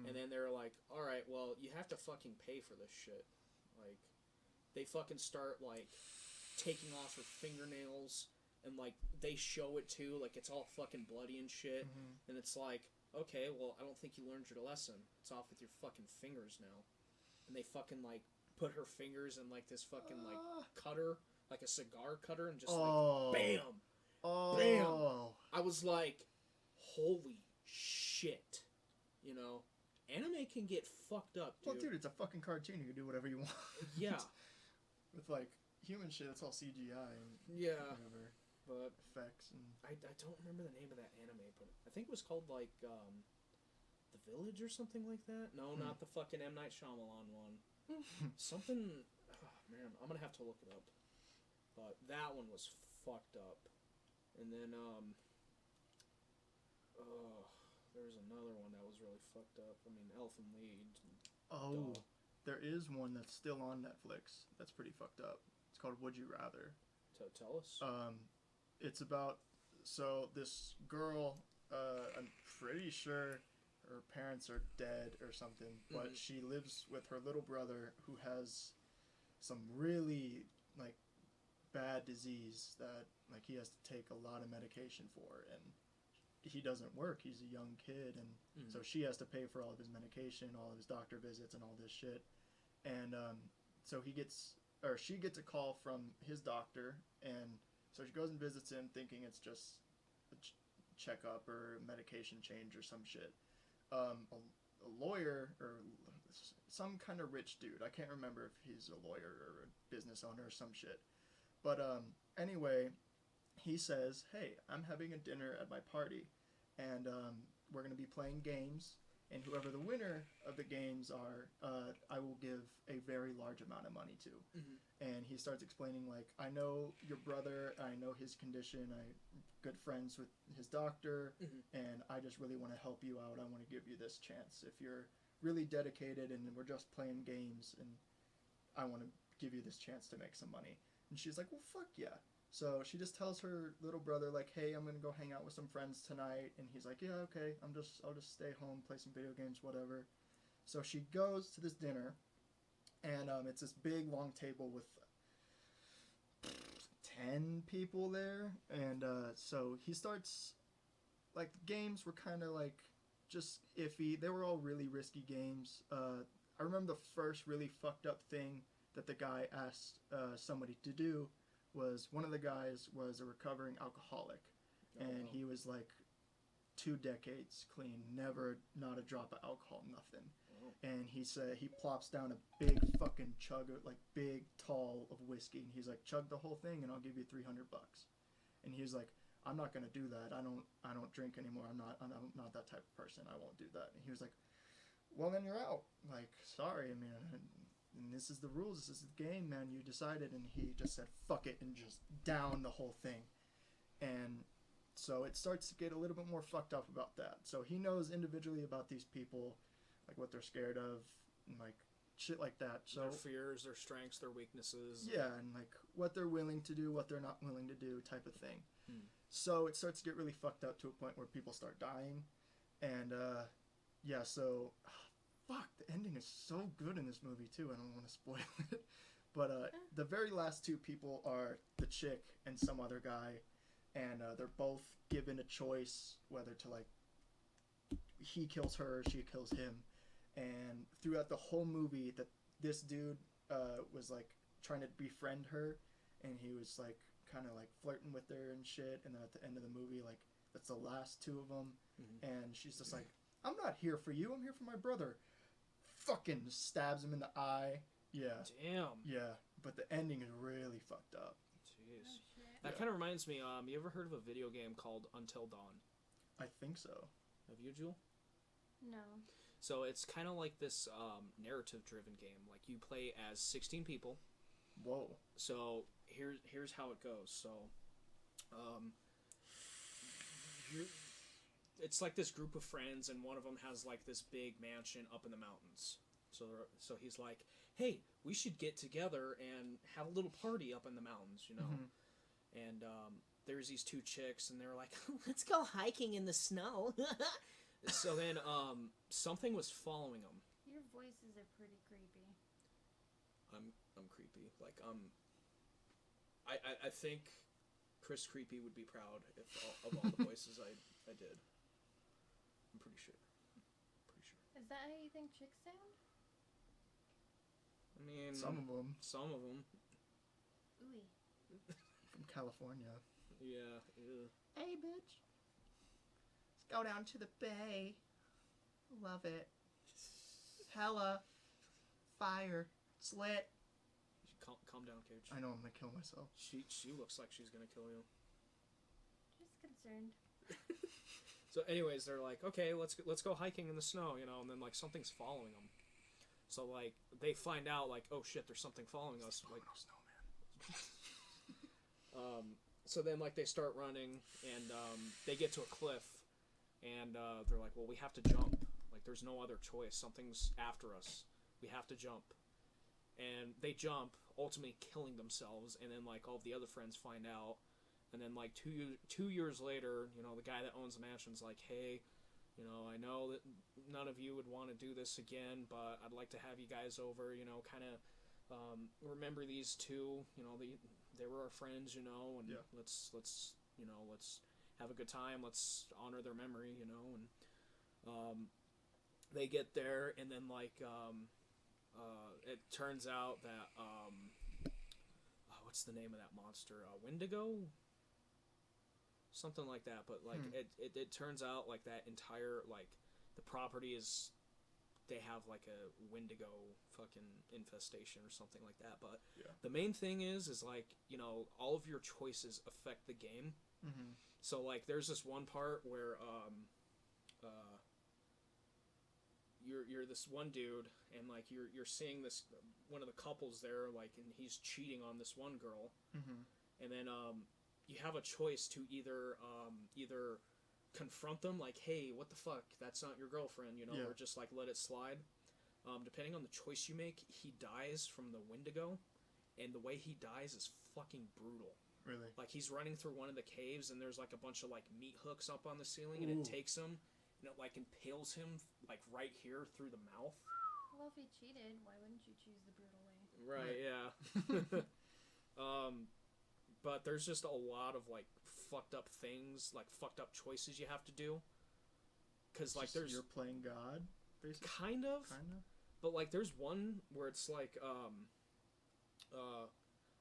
And then they're like, alright, well, you have to fucking pay for this shit. Like, they fucking start, like, taking off her fingernails, and, like, they show it too, like, it's all fucking bloody and shit. And it's like, okay, well, I don't think you learned your lesson. It's off with your fucking fingers now. And they fucking, like, put her fingers in, like, this fucking, like, cutter, like a cigar cutter, and just, like, bam! Oh. Bam! I was like, holy shit. You know? Anime can get fucked up, dude. Well, dude, it's a fucking cartoon. You can do whatever you want. Yeah. With like human shit, it's all CGI and Yeah. whatever But effects and. I don't remember the name of that anime, but I think it was called, like, The Village or something like that? No, not the fucking M. Night Shyamalan one. Something... Oh, man, I'm gonna have to look it up. But that one was fucked up. And then, there's another one that was really fucked up. I mean, Elfen Lied. Oh, Duh. there is one that's still on Netflix. That's pretty fucked up. It's called Would You Rather. Tell us. It's about this girl. I'm pretty sure her parents are dead or something, but she lives with her little brother who has some really like bad disease that like he has to take a lot of medication for, and he doesn't work. He's a young kid, and so she has to pay for all of his medication, all of his doctor visits, and all this shit. And so she gets a call from his doctor, and so she goes and visits him, thinking it's just a checkup or medication change or some shit. A lawyer or some kind of rich dude. I can't remember if he's a lawyer or a business owner or some shit. But anyway, he says, "Hey, I'm having a dinner at my party, and we're going to be playing games, and whoever the winner of the games are, I will give a very large amount of money to." And he starts explaining, like, I know your brother, I know his condition, I'm good friends with his doctor, and I just really want to help you out. I want to give you this chance. If you're really dedicated and we're just playing games, and I want to give you this chance to make some money. And she's like, well, fuck yeah. So she just tells her little brother, like, hey, I'm going to go hang out with some friends tonight. And he's like, yeah, okay, I'll just stay home, play some video games, whatever. So she goes to this dinner, and it's this big, long table with 10 people there. And so he starts, like, the games were kind of, like, just iffy. They were all really risky games. I remember the first really fucked up thing that the guy asked somebody to do was one of the guys was a recovering alcoholic, and he was like 2 decades clean, never, not a drop of alcohol, nothing. Oh. And he said he plops down a big fucking chug of, like, big tall of whiskey, and he's like, chug the whole thing and I'll give you $300. And he was like, I'm not gonna do that. I don't drink anymore. I'm not that type of person. I won't do that. And he was like, well, then you're out. Like, sorry. I mean, and this is the rules. This is the game, man. You decided. And he just said, fuck it, and just down the whole thing. And so it starts to get a little bit more fucked up about that. So he knows individually about these people, like what they're scared of, and like shit like that. So Their fears, their strengths, their weaknesses. yeah, and like what they're willing to do, what they're not willing to do, type of thing. So it starts to get really fucked up to a point where people start dying. And yeah, so fuck, the ending is so good in this movie too. I don't want to spoil it. But the very last 2 people are the chick and some other guy, and they're both given a choice whether to, like, he kills her or she kills him. And throughout the whole movie, that this dude was like trying to befriend her, and he was like kind of like flirting with her and shit. And then at the end of the movie, like, that's the last 2 of them, and she's just like, I'm not here for you, I'm here for my brother. Fucking stabs him in the eye. Yeah. Damn. Yeah, but the ending is really fucked up. Jeez. Oh, shit. That kind of reminds me. You ever heard of a video game called Until Dawn? I think so. Have you, Jewel? No. So it's kind of like this narrative-driven game. Like, you play as 16 people. Whoa. So here's how it goes. So, it's like this group of friends, and one of them has like this big mansion up in the mountains. So he's like, hey, we should get together and have a little party up in the mountains, you know. And there's these 2 chicks, and they're like, let's go hiking in the snow. So then something was following them. Your voices are pretty creepy. I'm creepy. Like, I think Chris Creepy would be proud of all the voices I did. I'm pretty sure. Is that how you think chicks sound? I mean, Some of them. Some of them. Ooey. From California. Yeah. Ew. Hey, bitch. Let's go down to the bay. Love it. Hella. Fire. It's lit. Calm down, Cage. I know I'm gonna kill myself. She looks like she's gonna kill you. Just concerned. So, anyways, they're like, okay, let's go hiking in the snow, you know, and then like something's following them. So like they find out like, oh shit, there's something following us. Like, so then like they start running, and they get to a cliff, and they're like, well, we have to jump. Like, there's no other choice. Something's after us. We have to jump. And they jump, ultimately killing themselves, and then like all of the other friends find out. And then, like, 2 years later, you know, the guy that owns the mansion's like, hey, you know, I know that none of you would want to do this again, but I'd like to have you guys over, you know, kind of remember these 2, you know, they were our friends, you know, and yeah. let's have a good time, let's honor their memory, you know, and they get there, and then, like, it turns out that, what's the name of that monster? Wendigo? Something like that, but like it turns out like that entire like the property is, they have like a Wendigo fucking infestation or something like that. But the main thing is like, you know, all of your choices affect the game. So like there's this one part where you're this one dude, and like you're seeing this one of the couples there, like, and he's cheating on this one girl, and then you have a choice to either confront them, like, hey, what the fuck, that's not your girlfriend, you know, or just like let it slide. Depending on the choice you make, he dies from the Wendigo, and the way he dies is fucking brutal. Really? Like, he's running through one of the caves, and there's like a bunch of like meat hooks up on the ceiling, and it takes him, and it like impales him like right here through the mouth. Well, if he cheated, why wouldn't you choose the brutal way? Right, yeah. But there's just a lot of like fucked up things, like fucked up choices you have to do. Cause like there's, you're playing God, basically. Kind of. But like there's one where it's like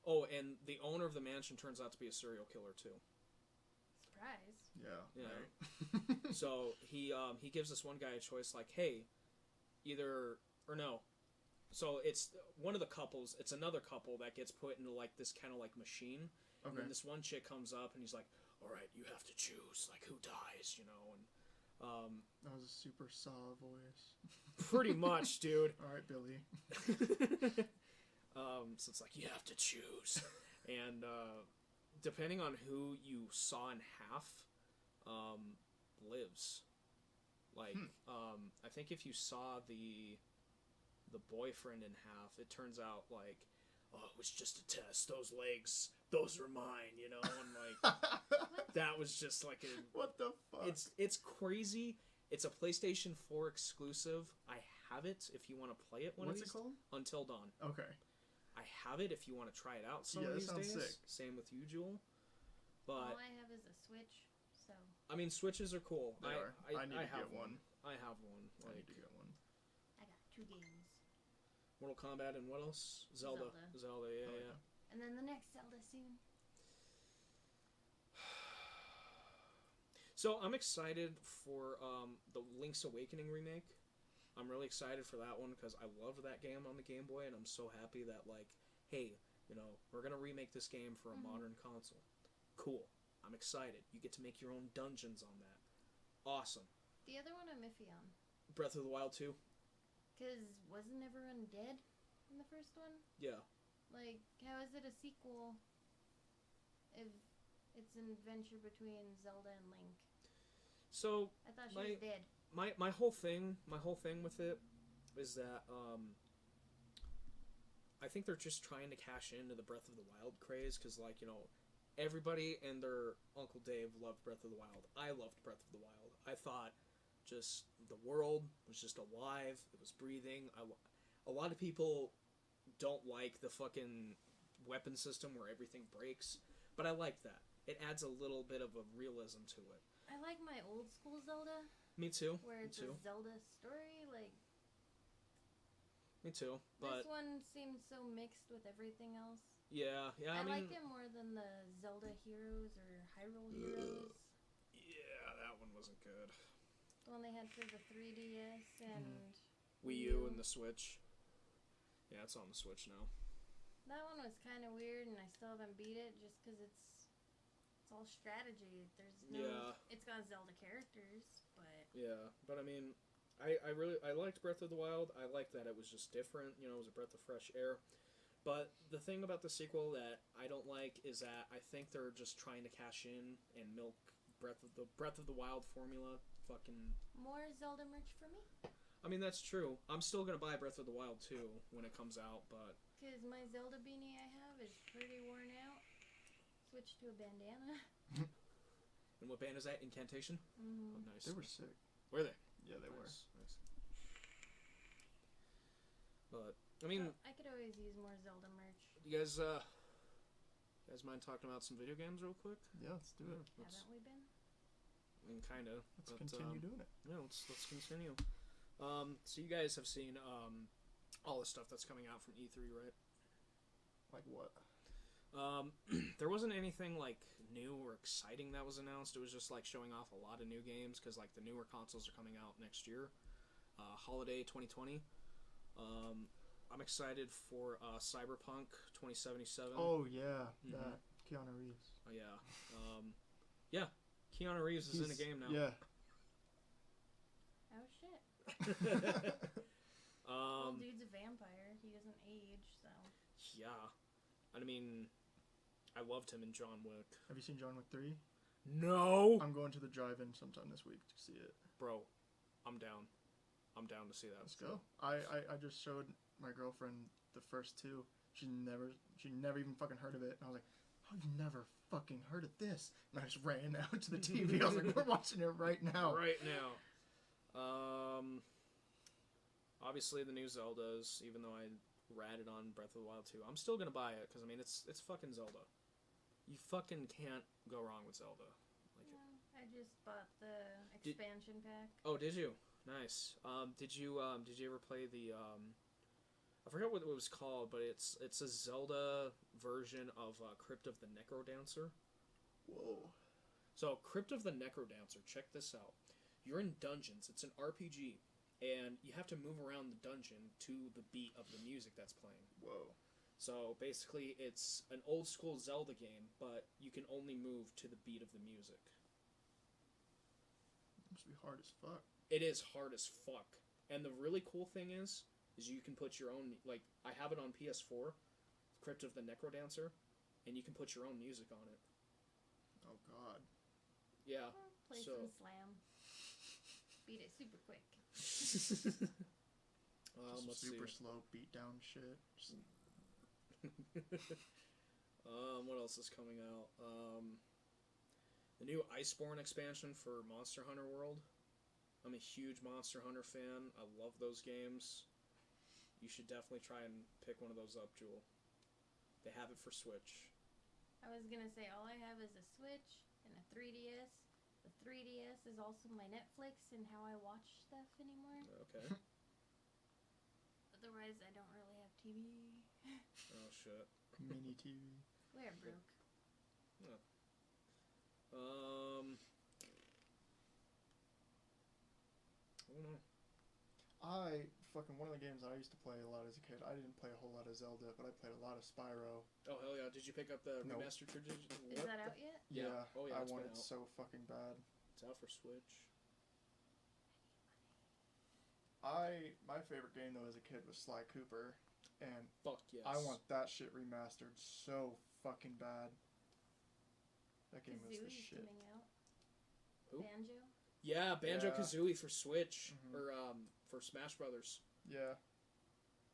oh, and the owner of the mansion turns out to be a serial killer too. Surprise. Yeah. You know? Right. So he gives this one guy a choice, like, hey, either or no. So it's one of the couples. It's another couple that gets put into like this kind of like machine, and Okay. then this one chick comes up and he's like, "All right, you have to choose like who dies," you know, and That was a super saw voice. pretty much, dude. All right, Billy. So it's like you have to choose, and depending on who you saw in half, lives. Like, I think if you saw the boyfriend in half, it turns out like, oh, it was just a test. Those legs, those are mine, you know, and like that was just like a. What the fuck? It's crazy. It's a PlayStation 4 exclusive. I have it if you want to play it one What's of it these. called? Until Dawn. Okay. I have it if you want to try it out some Yeah, of that these sounds days. sick. Same with you, Jewel. But All I have is a Switch, so I mean, Switches are cool. They are. I need to have get one. I have one. I Like need to get one. I got 2 games. Mortal Kombat and what else? Zelda. Yeah, Oh, yeah. And then the next Zelda soon. So I'm excited for the Link's Awakening remake. I'm really excited for that one because I loved that game on the Game Boy, and I'm so happy that like, hey, you know, we're gonna remake this game for a modern console. Cool. I'm excited. You get to make your own dungeons on that. Awesome. The other one I'm iffy on. Breath of the Wild 2? Because wasn't everyone dead in the first one? Yeah. Like, how is it a sequel if it's an adventure between Zelda and Link? So I thought she was dead. my whole thing with it is that I think they're just trying to cash into the Breath of the Wild craze because, like, you know, everybody and their Uncle Dave loved Breath of the Wild. I loved Breath of the Wild. I thought just the world was just alive. It was breathing. A lot of people don't like the fucking weapon system where everything breaks, but I like that. It adds a little bit of a realism to it. I like my old school Zelda. Me too. Where it's a Zelda story, like. Me too. But this one seems so mixed with everything else. Yeah. I mean, like it more than the Zelda Heroes or Hyrule Heroes. Yeah, that one wasn't good. The one they had for the 3DS and Wii U and the Switch. Yeah, it's on the Switch now. That one was kind of weird, and I still haven't beat it just because it's all strategy. There's no. Yeah. It's got Zelda characters, but. Yeah, but I mean, I liked Breath of the Wild. I liked that it was just different. You know, it was a breath of fresh air. But the thing about the sequel that I don't like is that I think they're just trying to cash in and milk Breath of the Wild formula. Fucking more Zelda merch for me. I mean, that's true. I'm still gonna buy Breath of the Wild 2 when it comes out, but because my Zelda beanie I have is pretty worn out. Switch to a bandana. And what band is that? Incantation. Mm-hmm. Oh, nice. They were sick. Were they? Yeah, they were. Nice. But I mean, I could always use more Zelda merch. You guys mind talking about some video games real quick? Yeah, let's do it. Haven't we been? I mean, kind of. Let's continue doing it. Yeah, let's continue. So you guys have seen all the stuff that's coming out from E3, right? Like what? There wasn't anything like new or exciting that was announced. It was just like showing off a lot of new games because like the newer consoles are coming out next year, holiday 2020. I'm excited for Cyberpunk 2077. Oh yeah, that Keanu Reeves. Oh yeah, yeah. Keanu Reeves is in a game now. Yeah. Oh shit. Well, dude's a vampire. He doesn't age, so. Yeah, I mean, I loved him in John Wick. Have you seen John Wick 3? No. I'm going to the drive-in sometime this week to see it. Bro, I'm down. I'm down to see that. Let's go. I just showed my girlfriend the first two. She never even fucking heard of it. And I was like, I've never fucking heard of this. And I just ran out to the TV. I was like, we're watching it right now. Right now. Obviously the new Zeldas, even though I ratted on Breath of the Wild 2, I'm still gonna buy it because I mean it's fucking Zelda. You fucking can't go wrong with Zelda. Like I just bought the expansion pack. Oh, did you? Nice. Did you ever play the I forgot what it was called, but it's a Zelda version of Crypt of the Necrodancer. Whoa. So, Crypt of the Necrodancer, check this out. You're in dungeons. It's an RPG, and you have to move around the dungeon to the beat of the music that's playing. Whoa. So, basically, it's an old-school Zelda game, but you can only move to the beat of the music. Must be hard as fuck. It is hard as fuck. And the really cool thing is you can put your own, like, I have it on PS4, Crypt of the Necrodancer, and you can put your own music on it. Oh, God. Yeah. Play So- some Slam. Beat it super quick. Just Let's super see. slow beatdown shit. Just, What else is coming out? The new Iceborne expansion for Monster Hunter World. I'm a huge Monster Hunter fan. I love those games. You should definitely try and pick one of those up, Jewel. They have it for Switch. I was gonna say all I have is a Switch and a 3DS. The 3DS is also my Netflix and how I watch stuff anymore. Okay. Otherwise, I don't really have TV. Oh, shit. mini TV. We're broke. I don't know. One of the games I used to play a lot as a kid, I didn't play a whole lot of Zelda, but I played a lot of Spyro. Oh, hell yeah. Did you pick up the Nope. remastered trilogy? Is that out yet? Yeah. Oh, yeah, I it's want been it out. so fucking bad. It's out for Switch. My favorite game though as a kid was Sly Cooper, and Fuck yes. I want that shit remastered so fucking bad. That game was the Kazooie's shit. coming out. Who? Banjo. Yeah, Banjo-Kazooie for Switch. Mhm. Or, for Smash Brothers. Yeah.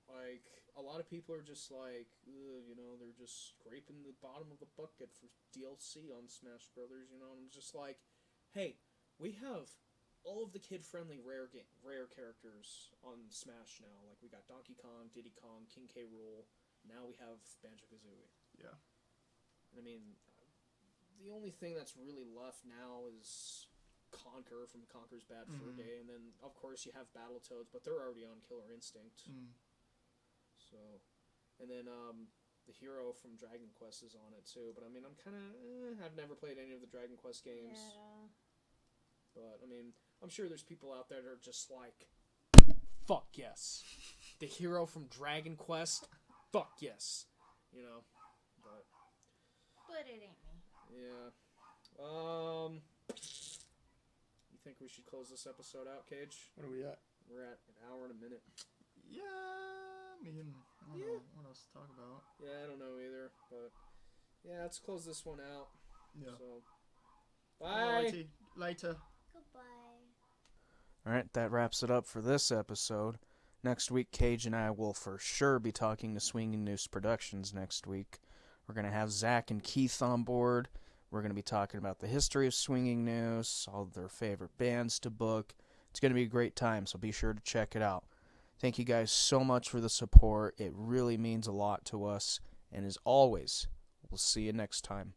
Like, a lot of people are just like, ugh, you know, they're just scraping the bottom of the bucket for DLC on Smash Brothers, you know, and I'm just like, hey, we have all of the kid-friendly rare characters on Smash now. Like, we got Donkey Kong, Diddy Kong, King K. Rool. Now we have Banjo-Kazooie. Yeah. I mean, the only thing that's really left now is Conker from Conker's Bad Fur Mhm. Day, and then, of course, you have Battletoads, but they're already on Killer Instinct. Mm. So, and then the hero from Dragon Quest is on it too. But I mean, I'm kind of I've never played any of the Dragon Quest games. Yeah. But I mean, I'm sure there's people out there that are just like, fuck yes, the hero from Dragon Quest, fuck yes, you know. But it ain't me. Yeah. You think we should close this episode out, Cage? What are we at? We're at an hour and a minute. Yeah. I mean, I don't know what else to talk about. Yeah, I don't know either, but yeah, let's close this one out. Yeah. So, bye. Alrighty. Later. Goodbye. Alright, that wraps it up for this episode. Next week, Cage and I will for sure be talking to Swinging Noose Productions next week. We're going to have Zach and Keith on board. We're going to be talking about the history of Swinging Noose, all of their favorite bands to book. It's going to be a great time, so be sure to check it out. Thank you guys so much for the support. It really means a lot to us. And as always, we'll see you next time.